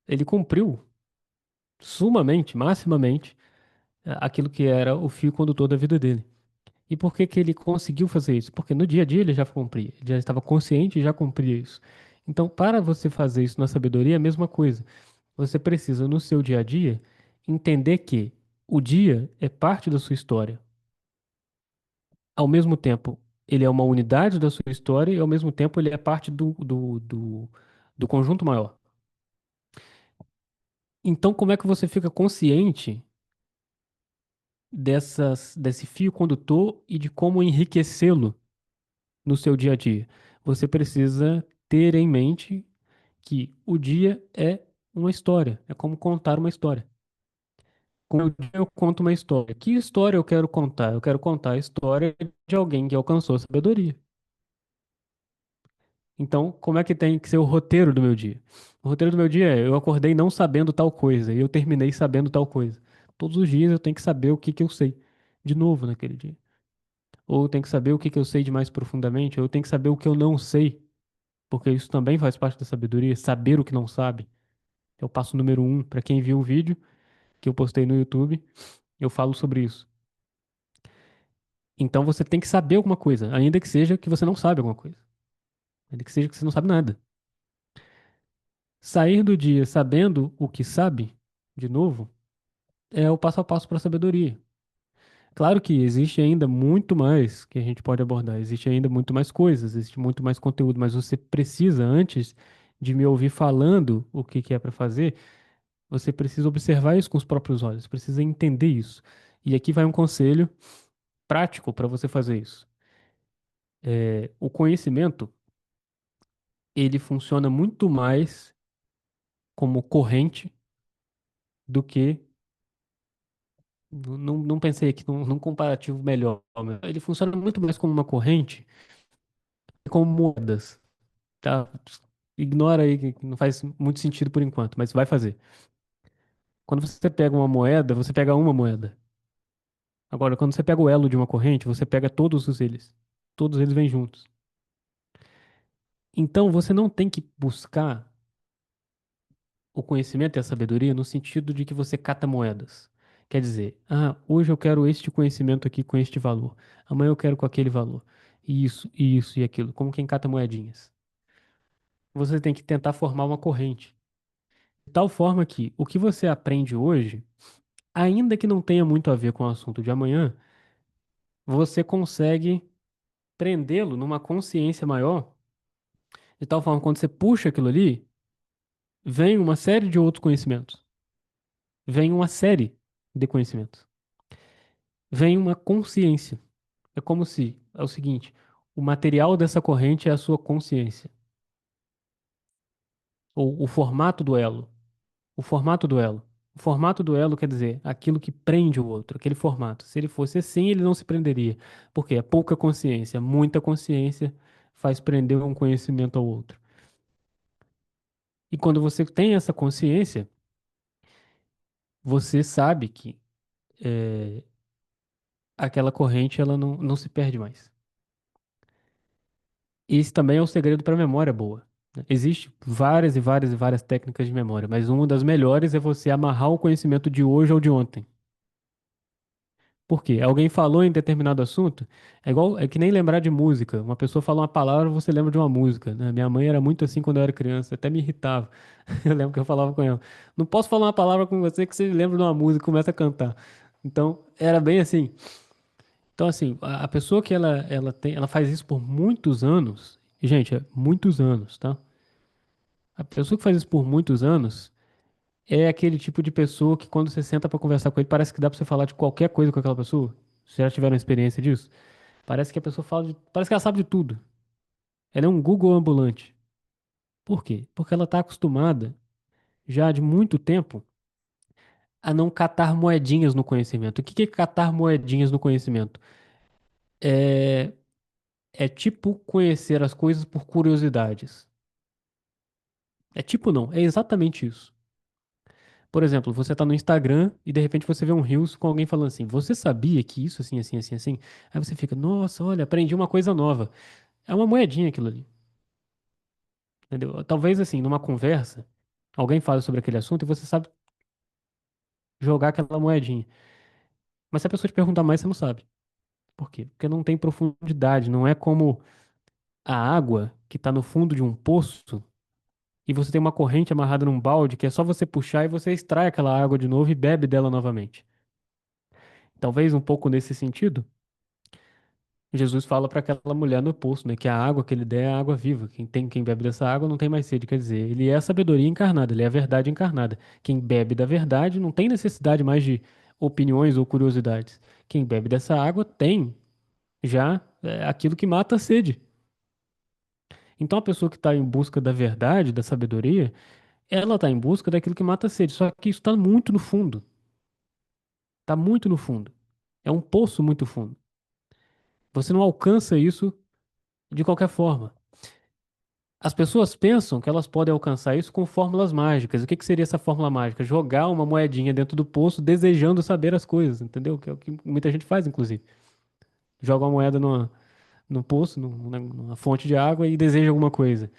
ele cumpriu sumamente, maximamente, aquilo que era o fio condutor da vida dele. E por que que ele conseguiu fazer isso? Porque no dia a dia ele já cumpria, ele já estava consciente e já cumpria isso. Então, para você fazer isso na sabedoria, é a mesma coisa. Você precisa, no seu dia a dia, entender que o dia é parte da sua história. Ao mesmo tempo, ele é uma unidade da sua história e, ao mesmo tempo, ele é parte do conjunto maior. Então, como é que você fica consciente desse fio condutor e de como enriquecê-lo no seu dia a dia? Você precisa ter em mente que o dia é uma história, é como contar uma história. Com o dia eu conto uma história. Que história eu quero contar? Eu quero contar a história de alguém que alcançou a sabedoria. Então, como é que tem que ser o roteiro do meu dia? O roteiro do meu dia é: eu acordei não sabendo tal coisa e eu terminei sabendo tal coisa. Todos os dias eu tenho que saber o que que eu sei de novo naquele dia. Ou eu tenho que saber o que que eu sei de mais profundamente, ou eu tenho que saber o que eu não sei, porque isso também faz parte da sabedoria, saber o que não sabe. É o passo número um. Para quem viu o vídeo que eu postei no YouTube, eu falo sobre isso. Então você tem que saber alguma coisa, ainda que seja que você não sabe alguma coisa, ainda que seja que você não sabe nada. Sair do dia sabendo o que sabe, de novo, é o passo a passo para a sabedoria. Claro que existe ainda muito mais que a gente pode abordar, existe ainda muito mais coisas, existe muito mais conteúdo, mas você precisa, antes de me ouvir falando o que que é para fazer, você precisa observar isso com os próprios olhos, precisa entender isso. E aqui vai um conselho prático para você fazer isso. O conhecimento, ele funciona muito mais como corrente do que. Não pensei aqui num comparativo melhor. Ele funciona muito mais como uma corrente que como moedas, tá? Ignora aí que não faz muito sentido por enquanto, mas vai fazer. Quando você pega uma moeda, você pega uma moeda. Agora, quando você pega o elo de uma corrente, você pega todos os eles. Todos eles vêm juntos. Então, você não tem que buscar o conhecimento e a sabedoria no sentido de que você cata moedas. Quer dizer, hoje eu quero este conhecimento aqui com este valor. Amanhã eu quero com aquele valor. Isso e aquilo, como quem cata moedinhas. Você tem que tentar formar uma corrente. De tal forma que o que você aprende hoje, ainda que não tenha muito a ver com o assunto de amanhã, você consegue prendê-lo numa consciência maior, de tal forma que quando você puxa aquilo ali, vem uma série de outros conhecimentos. Vem uma série de conhecimentos. Vem uma consciência. É como se, é o seguinte, o material dessa corrente é a sua consciência, ou o formato do elo. O formato do elo. O formato do elo quer dizer aquilo que prende o outro, aquele formato. Se ele fosse assim, ele não se prenderia. Porque é pouca consciência, muita consciência faz prender um conhecimento ao outro. E quando você tem essa consciência, você sabe que aquela corrente ela não se perde mais. Esse também é o segredo para a memória boa, né? Existem várias e várias e várias técnicas de memória, mas uma das melhores é você amarrar o conhecimento de hoje ao de ontem. Por quê? Alguém falou em determinado assunto, é igual, é que nem lembrar de música. Uma pessoa fala uma palavra, você lembra de uma música, né? Minha mãe era muito assim quando eu era criança, até me irritava. Eu lembro que eu falava com ela: não posso falar uma palavra com você que você lembra de uma música e começa a cantar. Então, era bem assim. Então, assim, a pessoa que ela faz isso por muitos anos, e, gente, é muitos anos, tá? A pessoa que faz isso por muitos anos é aquele tipo de pessoa que quando você senta pra conversar com ele, parece que dá pra você falar de qualquer coisa com aquela pessoa. Vocês já tiveram experiência disso? Parece que a pessoa parece que ela sabe de tudo. Ela é um Google ambulante. Por quê? Porque ela tá acostumada, já de muito tempo, a não catar moedinhas no conhecimento. O que que é catar moedinhas no conhecimento? É, é tipo conhecer as coisas por curiosidades. É tipo não, é exatamente isso. Por exemplo, você tá no Instagram e de repente você vê um Reels com alguém falando assim: você sabia que isso assim, assim, assim, assim? Aí você fica: nossa, olha, aprendi uma coisa nova. É uma moedinha aquilo ali, entendeu? Talvez assim, numa conversa, alguém fala sobre aquele assunto e você sabe jogar aquela moedinha. Mas se a pessoa te perguntar mais, você não sabe. Por quê? Porque não tem profundidade, não é como a água que tá no fundo de um poço e você tem uma corrente amarrada num balde que é só você puxar e você extrai aquela água de novo e bebe dela novamente. Talvez um pouco nesse sentido, Jesus fala para aquela mulher no poço, né, que a água que ele der é a água viva. Quem bebe dessa água não tem mais sede, quer dizer, ele é a sabedoria encarnada, ele é a verdade encarnada. Quem bebe da verdade não tem necessidade mais de opiniões ou curiosidades. Quem bebe dessa água tem já aquilo que mata a sede. Então a pessoa que está em busca da verdade, da sabedoria, ela está em busca daquilo que mata a sede. Só que isso está muito no fundo. Está muito no fundo. É um poço muito fundo. Você não alcança isso de qualquer forma. As pessoas pensam que elas podem alcançar isso com fórmulas mágicas. O que que seria essa fórmula mágica? Jogar uma moedinha dentro do poço desejando saber as coisas, entendeu? Que é o que muita gente faz, inclusive. Joga uma moeda num poço, numa fonte de água e deseja alguma coisa.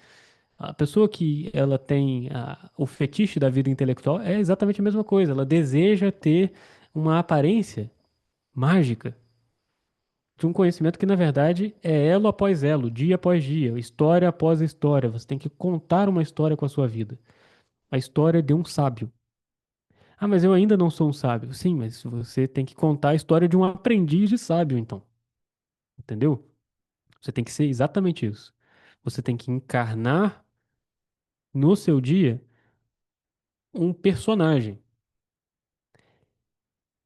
A pessoa que ela tem o fetiche da vida intelectual é exatamente a mesma coisa. Ela deseja ter uma aparência mágica de um conhecimento que, na verdade, é elo após elo, dia após dia, história após história. Você tem que contar uma história com a sua vida. A história de um sábio. Ah, mas eu ainda não sou um sábio. Sim, mas você tem que contar a história de um aprendiz de sábio, então. Entendeu? Você tem que ser exatamente isso. Você tem que encarnar no seu dia um personagem.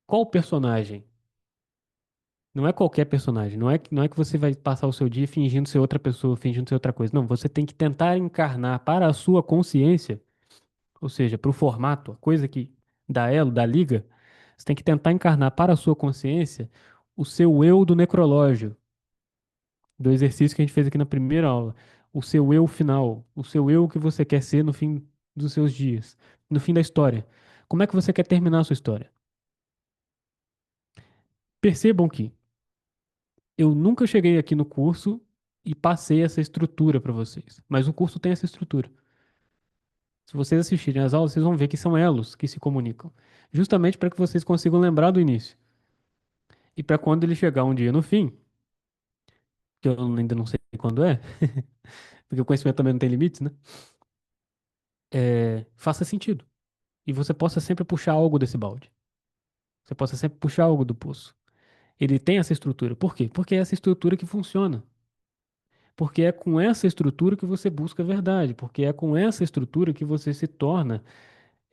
Qual personagem? Não é qualquer personagem. Não é que você vai passar o seu dia fingindo ser outra pessoa, fingindo ser outra coisa. Não, você tem que tentar encarnar para a sua consciência, ou seja, para o formato, a coisa que dá elo, dá liga. Você tem que tentar encarnar para a sua consciência o seu eu do necrológio, do exercício que a gente fez aqui na primeira aula. O seu eu final, o seu eu que você quer ser no fim dos seus dias, no fim da história. Como é que você quer terminar a sua história? Percebam que eu nunca cheguei aqui no curso e passei essa estrutura para vocês, mas o curso tem essa estrutura. Se vocês assistirem às aulas, vocês vão ver que são elos que se comunicam, justamente para que vocês consigam lembrar do início. E para quando ele chegar um dia no fim, que eu ainda não sei quando é, porque o conhecimento também não tem limites, né? Faça sentido. E você possa sempre puxar algo desse balde. Você possa sempre puxar algo do poço. Ele tem essa estrutura. Por quê? Porque é essa estrutura que funciona. Porque é com essa estrutura que você busca a verdade. Porque é com essa estrutura que você se torna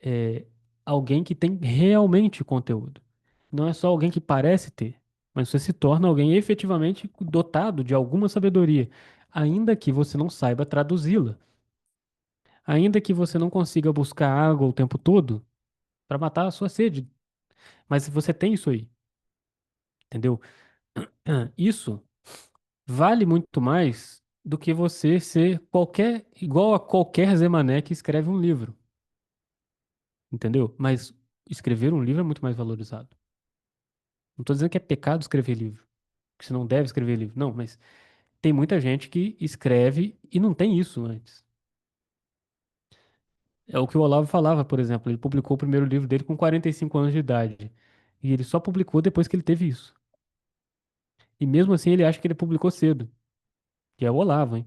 é, alguém que tem realmente conteúdo. Não é só alguém que parece ter, mas você se torna alguém efetivamente dotado de alguma sabedoria, ainda que você não saiba traduzi-la. Ainda que você não consiga buscar água o tempo todo para matar a sua sede. Mas você tem isso aí, entendeu? Isso vale muito mais do que você ser igual a qualquer Zé Mané que escreve um livro, entendeu? Mas escrever um livro é muito mais valorizado. Não estou dizendo que é pecado escrever livro, que você não deve escrever livro. Não, mas tem muita gente que escreve e não tem isso antes. É o que o Olavo falava, por exemplo. Ele publicou o primeiro livro dele com 45 anos de idade. E ele só publicou depois que ele teve isso. E mesmo assim ele acha que ele publicou cedo. Que é o Olavo, hein?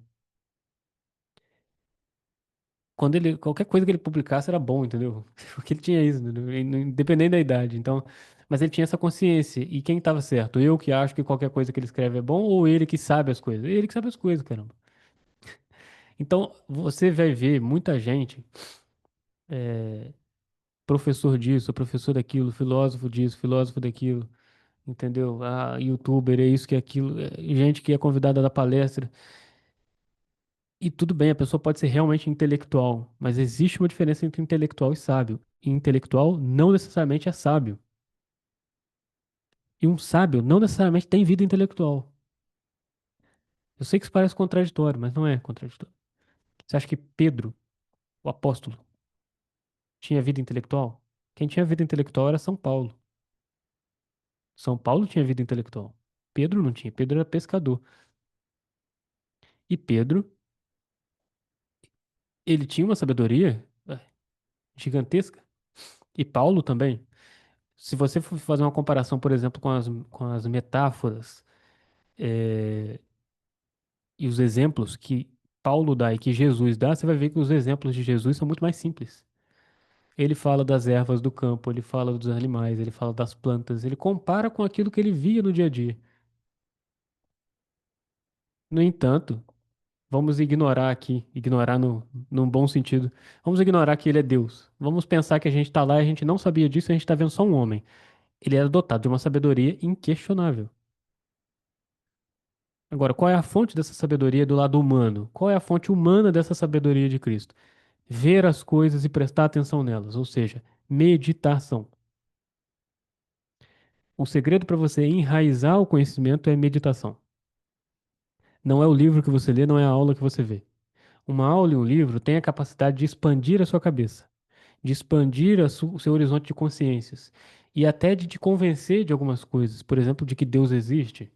Qualquer coisa que ele publicasse era bom, entendeu? Porque ele tinha isso, entendeu? Independente da idade. Então, mas ele tinha essa consciência. E quem estava certo? Eu que acho que qualquer coisa que ele escreve é bom ou ele que sabe as coisas? Ele que sabe as coisas, caramba. Então, você vai ver muita gente, professor disso, professor daquilo, filósofo disso, filósofo daquilo, entendeu? Ah, youtuber, é isso que é aquilo, gente que é convidada da palestra. E tudo bem, a pessoa pode ser realmente intelectual, mas existe uma diferença entre intelectual e sábio. E intelectual não necessariamente é sábio. E um sábio não necessariamente tem vida intelectual. Eu sei que isso parece contraditório, mas não é contraditório. Você acha que Pedro, o apóstolo, tinha vida intelectual? Quem tinha vida intelectual era São Paulo. São Paulo tinha vida intelectual. Pedro não tinha. Pedro era pescador. E Pedro, ele tinha uma sabedoria gigantesca. E Paulo também. Se você for fazer uma comparação, por exemplo, com as metáforas e os exemplos que Paulo dá e que Jesus dá, você vai ver que os exemplos de Jesus são muito mais simples. Ele fala das ervas do campo, ele fala dos animais, ele fala das plantas, ele compara com aquilo que ele via no dia a dia. No entanto, vamos ignorar aqui, ignorar no, num bom sentido. Vamos ignorar que ele é Deus. Vamos pensar que a gente está lá e a gente não sabia disso, a gente está vendo só um homem. Ele era dotado de uma sabedoria inquestionável. Agora, qual é a fonte dessa sabedoria do lado humano? Qual é a fonte humana dessa sabedoria de Cristo? Ver as coisas e prestar atenção nelas, ou seja, meditação. O segredo para você enraizar o conhecimento é meditação. Não é o livro que você lê, não é a aula que você vê. Uma aula e um livro têm a capacidade de expandir a sua cabeça, de expandir o seu horizonte de consciências e até de te convencer de algumas coisas, por exemplo, de que Deus existe.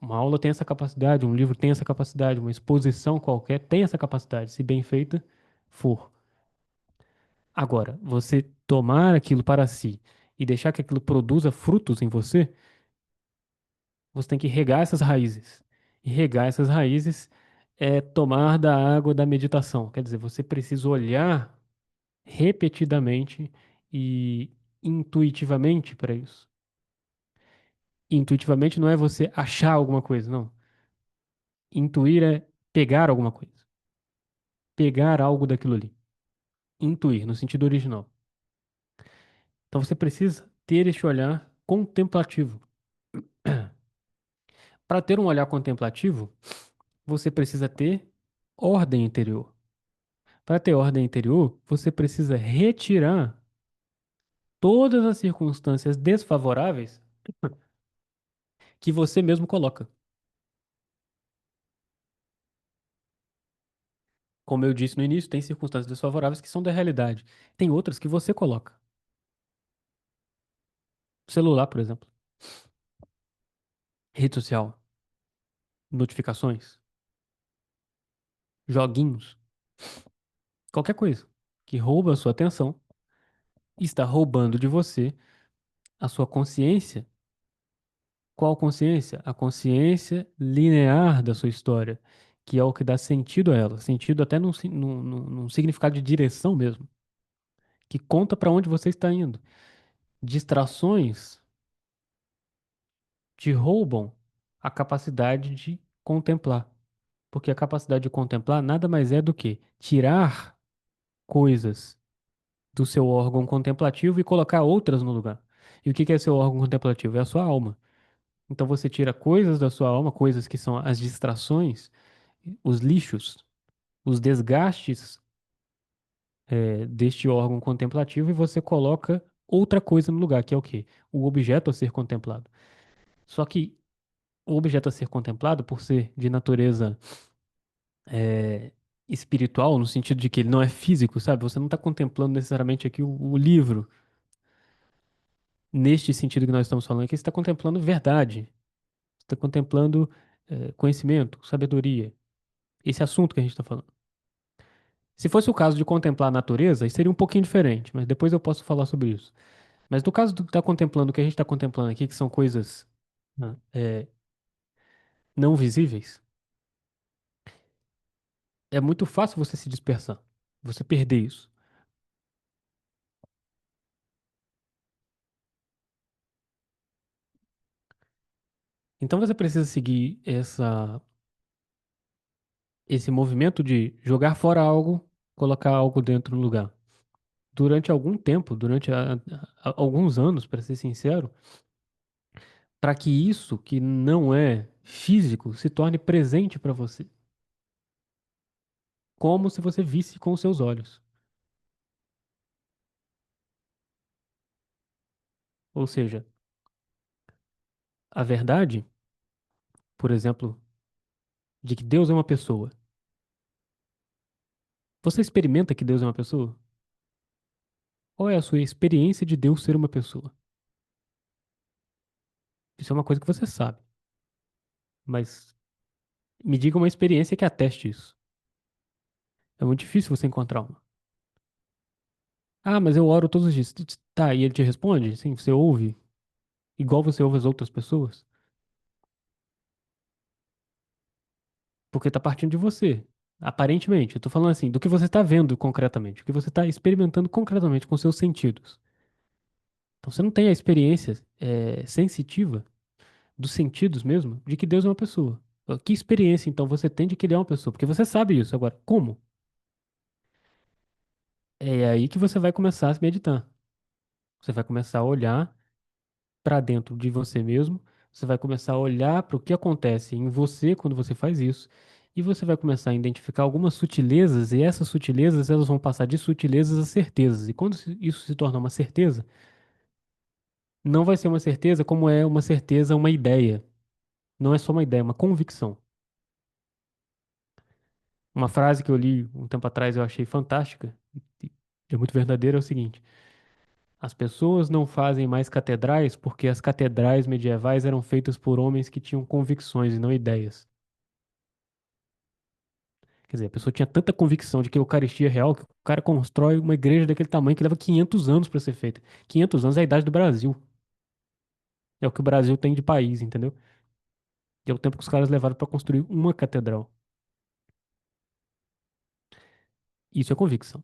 Uma aula tem essa capacidade, um livro tem essa capacidade, uma exposição qualquer tem essa capacidade, se bem feita for. Agora, você tomar aquilo para si e deixar que aquilo produza frutos em você, você tem que regar essas raízes. E regar essas raízes é tomar da água da meditação. Quer dizer, você precisa olhar repetidamente e intuitivamente para isso. Intuitivamente não é você achar alguma coisa, não. Intuir é pegar alguma coisa. Pegar algo daquilo ali. Intuir, no sentido original. Então você precisa ter este olhar contemplativo. Para ter um olhar contemplativo, você precisa ter ordem interior. Para ter ordem interior, você precisa retirar todas as circunstâncias desfavoráveis que você mesmo coloca. Como eu disse no início, tem circunstâncias desfavoráveis que são da realidade. Tem outras que você coloca. Celular, por exemplo. Rede social. Notificações. Joguinhos. Qualquer coisa que rouba a sua atenção está roubando de você a sua consciência. Qual consciência? A consciência linear da sua história, que é o que dá sentido a ela. Sentido até num significado de direção mesmo, que conta para onde você está indo. Distrações te roubam a capacidade de contemplar. Porque a capacidade de contemplar nada mais é do que tirar coisas do seu órgão contemplativo e colocar outras no lugar. E o que que é seu órgão contemplativo? É a sua alma. Então você tira coisas da sua alma, coisas que são as distrações, os lixos, os desgastes, deste órgão contemplativo e você coloca outra coisa no lugar, que é o quê? O objeto a ser contemplado. Só que o objeto a ser contemplado, por ser de natureza é, espiritual, no sentido de que ele não é físico, sabe? Você não está contemplando necessariamente aqui o livro, neste sentido que nós estamos falando aqui, você está contemplando verdade, você está contemplando conhecimento, sabedoria, esse assunto que a gente está falando. Se fosse o caso de contemplar a natureza, aí seria um pouquinho diferente, mas depois eu posso falar sobre isso. Mas no caso de estar contemplando o que a gente está contemplando aqui, que são coisas não visíveis, é muito fácil você se dispersar, você perder isso. Então você precisa seguir esse movimento de jogar fora algo, colocar algo dentro do lugar. Durante algum tempo, durante alguns anos, para ser sincero, para que isso que não é físico se torne presente para você, como se você visse com os seus olhos. Ou seja, a verdade, por exemplo, de que Deus é uma pessoa. Você experimenta que Deus é uma pessoa? Qual é a sua experiência de Deus ser uma pessoa? Isso é uma coisa que você sabe, mas me diga uma experiência que ateste isso. É muito difícil você encontrar uma. Ah, mas eu oro todos os dias. Tá, e ele te responde? Sim, você ouve, igual você ouve as outras pessoas, porque tá partindo de você. Aparentemente, eu tô falando assim, do que você tá vendo concretamente, o que você tá experimentando concretamente com seus sentidos. Então você não tem a experiência sensitiva dos sentidos mesmo de que Deus é uma pessoa. Que experiência então você tem de que ele é uma pessoa? Porque você sabe isso. Agora, como? É aí que você vai começar a meditar. Você vai começar a olhar para dentro de você mesmo, Você vai começar a olhar para o que acontece em você quando você faz isso, e você vai começar a identificar algumas sutilezas, e essas sutilezas elas vão passar de sutilezas a certezas. E quando isso se torna uma certeza, não vai ser uma certeza como é uma certeza, uma ideia. Não é só uma ideia, é uma convicção. Uma frase que eu li um tempo atrás eu achei fantástica, e é muito verdadeira, é o seguinte: as pessoas não fazem mais catedrais porque as catedrais medievais eram feitas por homens que tinham convicções e não ideias. Quer dizer, a pessoa tinha tanta convicção de que a Eucaristia é real que o cara constrói uma igreja daquele tamanho que leva 500 anos para ser feita. 500 anos é a idade do Brasil. É o que o Brasil tem de país, entendeu? E é o tempo que os caras levaram para construir uma catedral. Isso é convicção.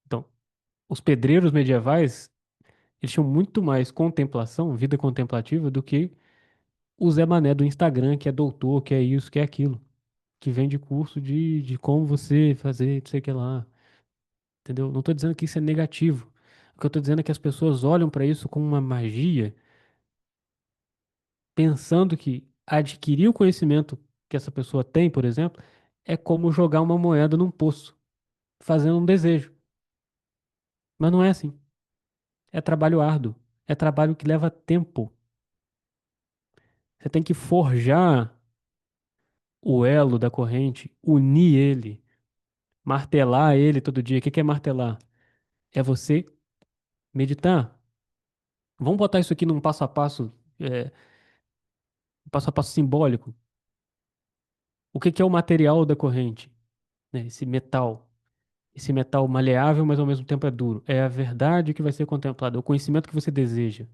Então, os pedreiros medievais, eles tinham muito mais contemplação, vida contemplativa, do que o Zé Mané do Instagram, que é doutor, que é isso, que é aquilo, que vende curso de como você fazer, não sei o que lá, entendeu? Não estou dizendo que isso é negativo. O que eu estou dizendo é que as pessoas olham para isso com uma magia, pensando que adquirir o conhecimento que essa pessoa tem, por exemplo, é como jogar uma moeda num poço, fazendo um desejo. Mas não é assim. É trabalho árduo. É trabalho que leva tempo. Você tem que forjar o elo da corrente, unir ele, martelar ele todo dia. O que que é martelar? É você meditar. Vamos botar isso aqui num passo a passo simbólico. O que que é o material da corrente? Né? Esse metal maleável, mas ao mesmo tempo é duro. É a verdade que vai ser contemplada, é o conhecimento que você deseja.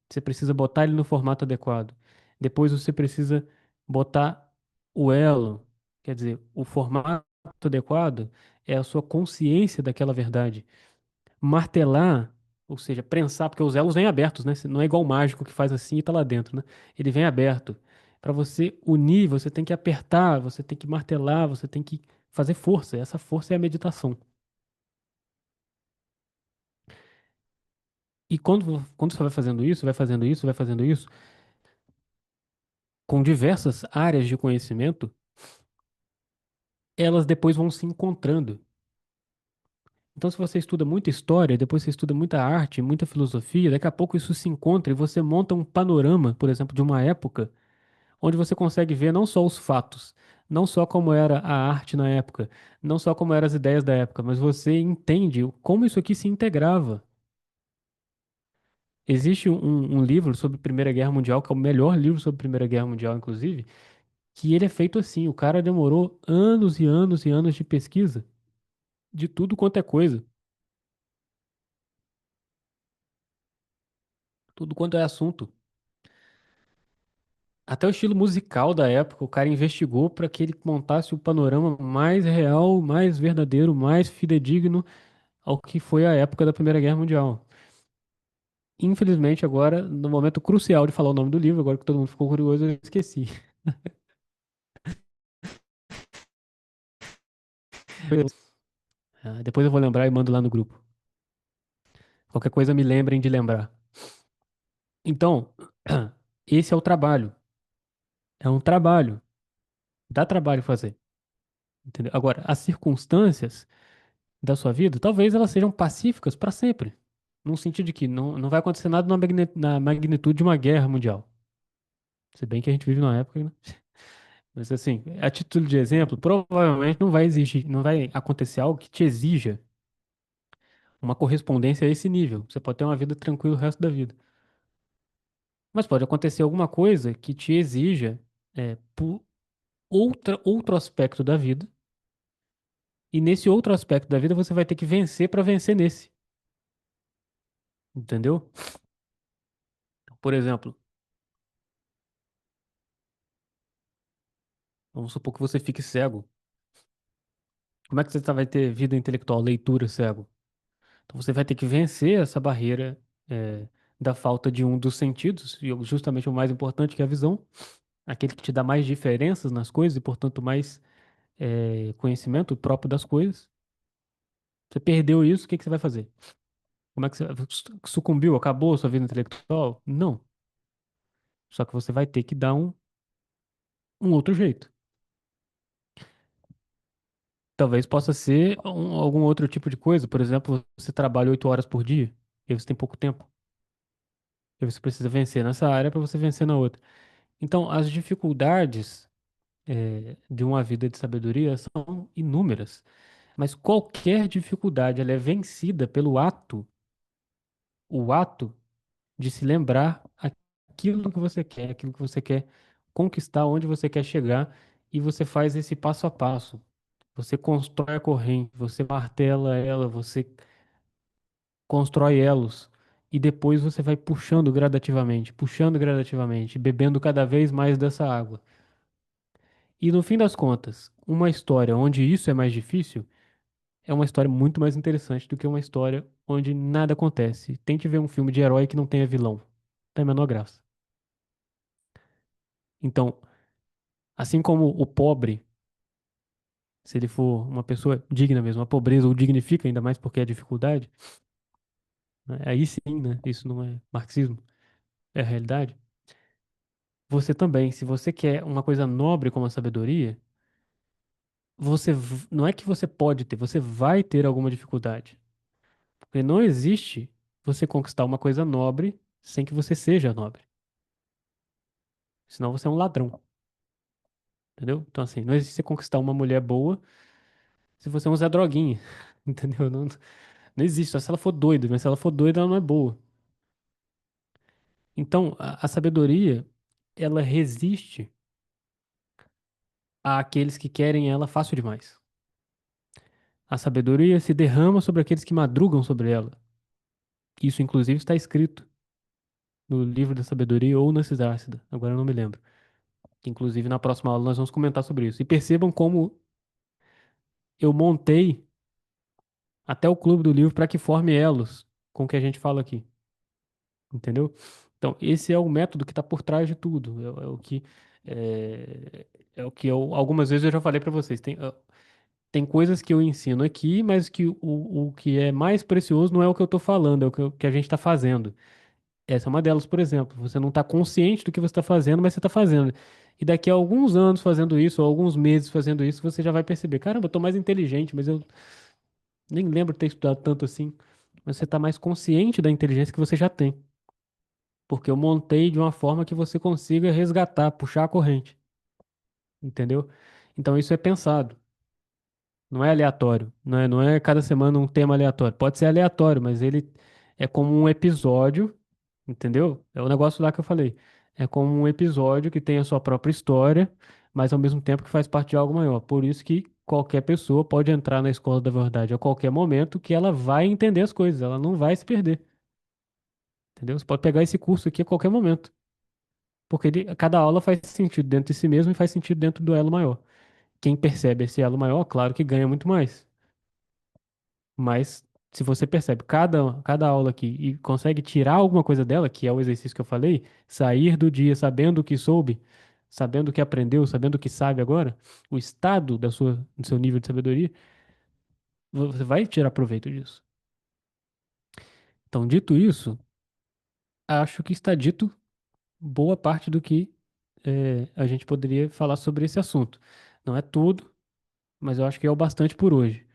Você precisa botar ele no formato adequado. Depois você precisa botar o elo, quer dizer, o formato adequado é a sua consciência daquela verdade. Martelar, ou seja, prensar, porque os elos vêm abertos, né? Não é igual o mágico que faz assim e tá lá dentro, né? Ele vem aberto. Para você unir, você tem que apertar, você tem que martelar, você tem que fazer força. Essa força é a meditação. E quando você vai fazendo isso, vai fazendo isso, vai fazendo isso, com diversas áreas de conhecimento, elas depois vão se encontrando. Então, se você estuda muita história, depois você estuda muita arte, muita filosofia, daqui a pouco isso se encontra e você monta um panorama, por exemplo, de uma época, onde você consegue ver não só os fatos, não só como era a arte na época, não só como eram as ideias da época, mas você entende como isso aqui se integrava. Existe um livro sobre a Primeira Guerra Mundial, que é o melhor livro sobre a Primeira Guerra Mundial, inclusive, que ele é feito assim. O cara demorou anos e anos e anos de pesquisa de tudo quanto é coisa, tudo quanto é assunto. Até o estilo musical da época, o cara investigou para que ele montasse o panorama mais real, mais verdadeiro, mais fidedigno ao que foi a época da Primeira Guerra Mundial. Infelizmente, agora, no momento crucial de falar o nome do livro, agora que todo mundo ficou curioso, eu esqueci. Depois eu vou lembrar e mando lá no grupo. Qualquer coisa me lembrem de lembrar. Então, esse é o trabalho. É um trabalho. Dá trabalho fazer. Entendeu? Agora, as circunstâncias da sua vida, talvez elas sejam pacíficas para sempre. Num sentido de que não vai acontecer nada na magnitude de uma guerra mundial. Se bem que a gente vive numa época, né? Mas assim, a título de exemplo, provavelmente não vai exigir, não vai acontecer algo que te exija uma correspondência a esse nível. Você pode ter uma vida tranquila o resto da vida. Mas pode acontecer alguma coisa que te exija por outro aspecto da vida. E nesse outro aspecto da vida você vai ter que vencer para vencer nesse. Entendeu? Por exemplo, vamos supor que você fique cego. Como é que vai ter vida intelectual, leitura cego? Então você vai ter que vencer essa barreira da falta de um dos sentidos, e justamente o mais importante que é a visão, aquele que te dá mais diferenças nas coisas e, portanto, mais conhecimento próprio das coisas. Você perdeu isso, o que que você vai fazer? Como é que você sucumbiu? Acabou a sua vida intelectual? Não. Só que você vai ter que dar um outro jeito. Talvez possa ser algum outro tipo de coisa. Por exemplo, você trabalha 8 horas por dia e você tem pouco tempo. E você precisa vencer nessa área para você vencer na outra. Então, as dificuldades, de uma vida de sabedoria são inúmeras. Mas qualquer dificuldade, ela é vencida pelo ato, o ato de se lembrar aquilo que você quer conquistar, onde você quer chegar, e você faz esse passo a passo. Você constrói a corrente, você martela ela, você constrói elos, e depois você vai puxando gradativamente, bebendo cada vez mais dessa água. E no fim das contas, uma história onde isso é mais difícil é uma história muito mais interessante do que uma história onde nada acontece. Tente ver um filme de herói que não tenha vilão. Não tem a menor graça. Então, assim como o pobre, se ele for uma pessoa digna mesmo, a pobreza o dignifica ainda mais porque é dificuldade, né? Aí sim, né? Isso não é marxismo, é a realidade. Você também, se você quer uma coisa nobre como a sabedoria, não é que você pode ter, você vai ter alguma dificuldade. Porque não existe você conquistar uma coisa nobre sem que você seja nobre. Senão você é um ladrão, entendeu? Então, assim, não existe você conquistar uma mulher boa se você é um Zé Droguinha, entendeu? Não, não existe, só se ela for doida, mas se ela for doida, ela não é boa. Então, a sabedoria, ela resiste àqueles que querem ela fácil demais. A sabedoria se derrama sobre aqueles que madrugam sobre ela. Isso, inclusive, está escrito no livro da sabedoria ou na Siddhartha, agora eu não me lembro. Inclusive, na próxima aula nós vamos comentar sobre isso. E percebam como eu montei até o clube do livro para que forme elos com o que a gente fala aqui, entendeu? Então, esse é o método que está por trás de tudo. É, é o que algumas vezes eu já falei para vocês. Tem coisas que eu ensino aqui, mas que o que é mais precioso não é o que eu estou falando, é o que a gente está fazendo. Essa é uma delas, por exemplo. Você não está consciente do que você está fazendo, mas você está fazendo. E daqui a alguns anos fazendo isso, ou alguns meses fazendo isso, você já vai perceber: caramba, eu estou mais inteligente, mas eu nem lembro de ter estudado tanto assim. Mas você está mais consciente da inteligência que você já tem. Porque eu montei de uma forma que você consiga resgatar, puxar a corrente. Entendeu? Então isso é pensado. Não é aleatório. Não é cada semana um tema aleatório. Pode ser aleatório, mas ele é como um episódio. Entendeu? É o negócio lá que eu falei. É como um episódio que tem a sua própria história, mas ao mesmo tempo que faz parte de algo maior. Por isso que qualquer pessoa pode entrar na escola da verdade a qualquer momento que ela vai entender as coisas, ela não vai se perder. Entendeu? Você pode pegar esse curso aqui a qualquer momento, porque cada aula faz sentido dentro de si mesmo e faz sentido dentro do elo maior. Quem percebe esse elo maior, claro que ganha muito mais. Mas se você percebe cada aula aqui e consegue tirar alguma coisa dela, que é o exercício que eu falei, sair do dia sabendo o que soube, sabendo o que aprendeu, sabendo o que sabe agora, o estado do seu nível de sabedoria, você vai tirar proveito disso. Então, dito isso, acho que está dito boa parte do que a gente poderia falar sobre esse assunto. Não é tudo, mas eu acho que é o bastante por hoje.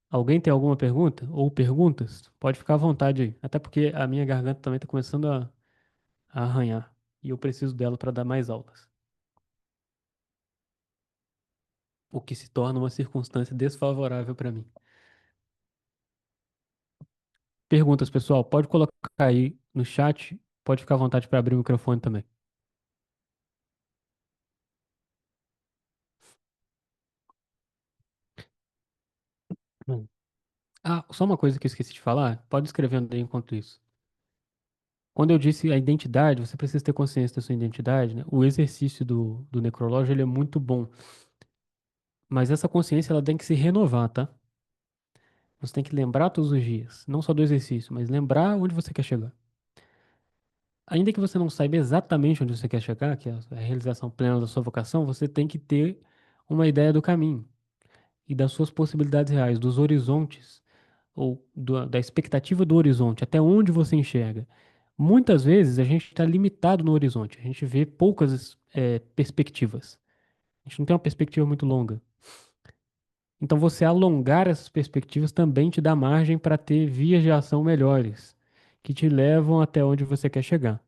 Alguém tem alguma pergunta ou perguntas? Pode ficar à vontade aí. Até porque a minha garganta também está começando a arranhar. E eu preciso dela para dar mais aulas. O que se torna uma circunstância desfavorável para mim. Perguntas, pessoal, pode colocar aí no chat. Pode ficar à vontade para abrir o microfone também. Hum. Ah, só uma coisa que eu esqueci de falar. Pode escrevendo aí enquanto isso. Quando eu disse a identidade, você precisa ter consciência da sua identidade, né? O exercício do necrológio, ele é muito bom. Mas essa consciência, ela tem que se renovar, tá? Você tem que lembrar todos os dias, não só do exercício, mas lembrar onde você quer chegar. Ainda que você não saiba exatamente onde você quer chegar, que é a realização plena da sua vocação, você tem que ter uma ideia do caminho e das suas possibilidades reais, dos horizontes, ou da expectativa do horizonte, até onde você enxerga. Muitas vezes a gente está limitado no horizonte, a gente vê poucas perspectivas. A gente não tem uma perspectiva muito longa. Então, você alongar essas perspectivas também te dá margem para ter vias de ação melhores, que te levam até onde você quer chegar.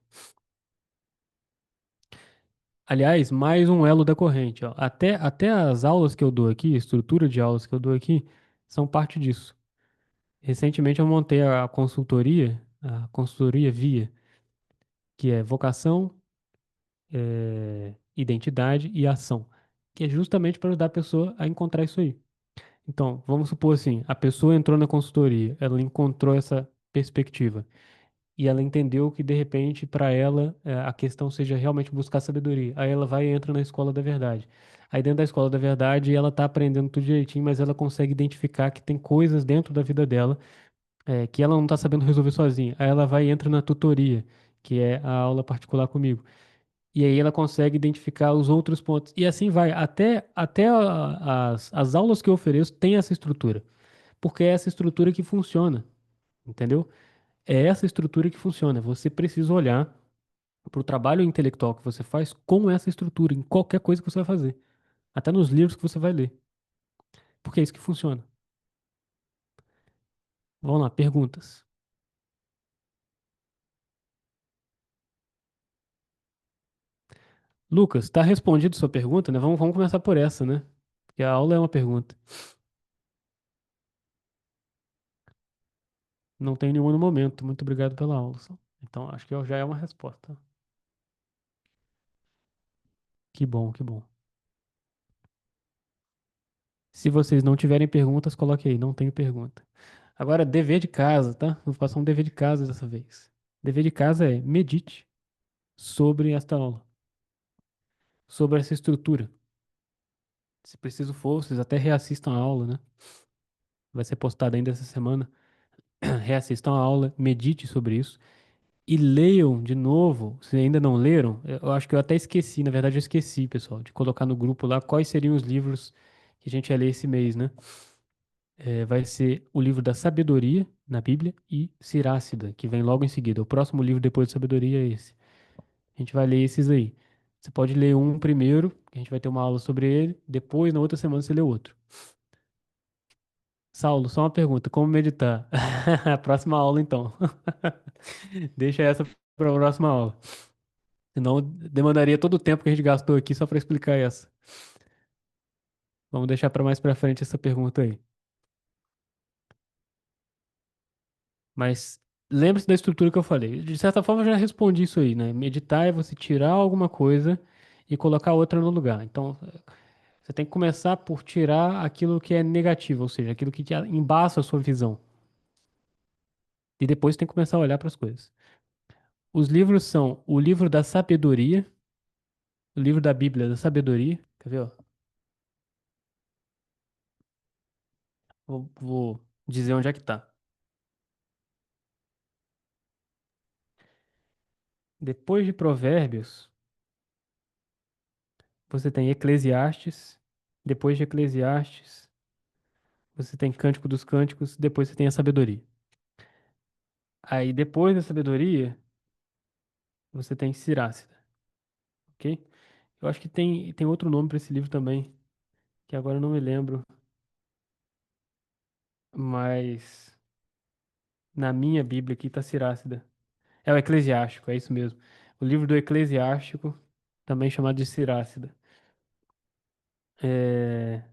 Aliás, mais um elo da corrente, ó. Até as aulas que eu dou aqui, a estrutura de aulas que eu dou aqui, são parte disso. Recentemente eu montei a consultoria VIA, que é vocação, identidade e ação, que é justamente para ajudar a pessoa a encontrar isso aí. Então, vamos supor assim, a pessoa entrou na consultoria, ela encontrou essa perspectiva e ela entendeu que de repente para ela a questão seja realmente buscar sabedoria. Aí ela vai e entra na escola da verdade. Aí dentro da escola da verdade ela tá aprendendo tudo direitinho, mas ela consegue identificar que tem coisas dentro da vida dela que ela não tá sabendo resolver sozinha. Aí ela vai e entra na tutoria, que é a aula particular comigo. E aí ela consegue identificar os outros pontos. E assim vai. As aulas que eu ofereço têm essa estrutura. Porque é essa estrutura que funciona. Entendeu? É essa estrutura que funciona. Você precisa olhar para o trabalho intelectual que você faz com essa estrutura, em qualquer coisa que você vai fazer. Até nos livros que você vai ler. Porque é isso que funciona. Vamos lá, perguntas. Lucas, está respondido sua pergunta, né? Vamos começar por essa, né? Porque a aula é uma pergunta. Não tem nenhuma no momento. Muito obrigado pela aula. Então, acho que já é uma resposta. Que bom, que bom. Se vocês não tiverem perguntas, coloque aí. Não tenho pergunta. Agora, dever de casa, tá? Vou passar um dever de casa dessa vez. Dever de casa é medite sobre esta aula, sobre essa estrutura. Se preciso for, vocês até reassistam a aula, né? Vai ser postada ainda essa semana. Reassistam a aula, medite sobre isso. E leiam de novo, se ainda não leram, eu acho que eu até esqueci, na verdade eu esqueci, pessoal, de colocar no grupo lá quais seriam os livros que a gente ia ler esse mês, né? Vai ser o livro da Sabedoria, na Bíblia, e Sirásida, que vem logo em seguida. O próximo livro depois de Sabedoria é esse. A gente vai ler esses aí. Você pode ler um primeiro, que a gente vai ter uma aula sobre ele, depois, na outra semana, você lê outro. Saulo, só uma pergunta, como meditar? Próxima aula, então. Deixa essa para a próxima aula. Senão demandaria todo o tempo que a gente gastou aqui só para explicar essa. Vamos deixar para mais para frente essa pergunta aí. Mas lembre-se da estrutura que eu falei. De certa forma, eu já respondi isso aí, né? Meditar é você tirar alguma coisa e colocar outra no lugar. Então, você tem que começar por tirar aquilo que é negativo, ou seja, aquilo que embaça a sua visão. E depois tem que começar a olhar para as coisas. Os livros são o livro da sabedoria, o livro da Bíblia da sabedoria. Quer ver, ó? Vou dizer onde é que tá. Depois de Provérbios, você tem Eclesiastes. Depois de Eclesiastes, você tem Cântico dos Cânticos. Depois você tem a sabedoria. Aí, depois da sabedoria, você tem Siracida, ok? Eu acho que tem outro nome para esse livro também, que agora eu não me lembro, mas na minha Bíblia aqui tá Siracida. É o Eclesiástico, é isso mesmo. O livro do Eclesiástico, também chamado de Siracida. É...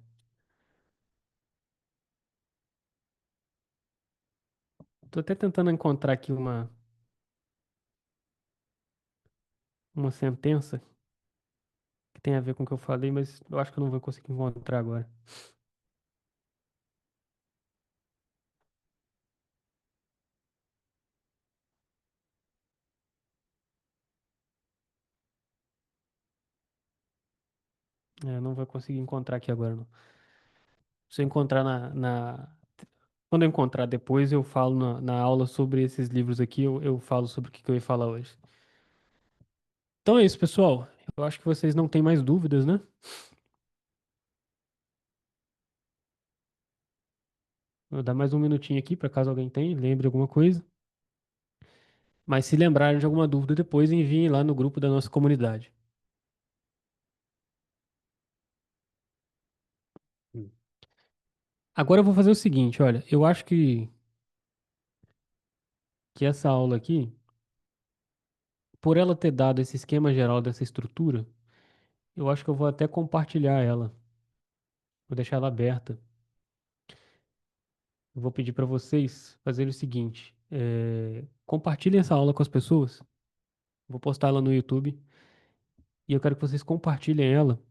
Tô até tentando encontrar aqui uma sentença que tem a ver com o que eu falei, mas eu acho que eu não vou conseguir encontrar agora. Não vou conseguir encontrar aqui agora, não. Se eu encontrar quando eu encontrar depois, eu falo na aula sobre esses livros aqui, eu falo sobre o que eu ia falar hoje. Então é isso, pessoal. Eu acho que vocês não têm mais dúvidas, né? Vou dar mais um minutinho aqui para caso alguém tenha, lembre alguma coisa. Mas se lembrarem de alguma dúvida depois, enviem lá no grupo da nossa comunidade. Hum. Agora eu vou fazer o seguinte, olha, eu acho que essa aula aqui, por ela ter dado esse esquema geral dessa estrutura, eu acho que eu vou até compartilhar ela. Vou deixar ela aberta. Eu vou pedir para vocês fazerem o seguinte: compartilhem essa aula com as pessoas. Vou postar ela no YouTube e eu quero que vocês compartilhem ela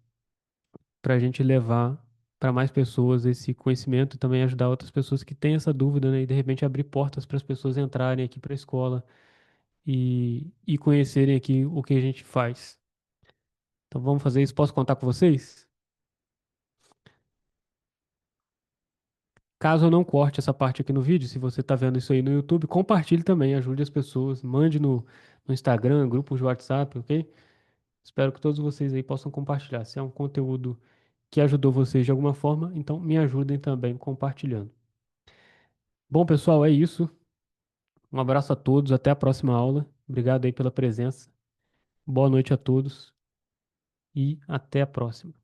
para a gente levar para mais pessoas esse conhecimento e também ajudar outras pessoas que têm essa dúvida, né? E de repente abrir portas para as pessoas entrarem aqui para a escola e conhecerem aqui o que a gente faz. Então vamos fazer isso. Posso contar com vocês? Caso eu não corte essa parte aqui no vídeo, se você está vendo isso aí no YouTube, compartilhe também, ajude as pessoas, mande no Instagram, grupos de WhatsApp, ok? Espero que todos vocês aí possam compartilhar. Se é um conteúdo que ajudou vocês de alguma forma, então me ajudem também compartilhando. Bom, pessoal, é isso. Um abraço a todos, até a próxima aula. Obrigado aí pela presença. Boa noite a todos e até a próxima.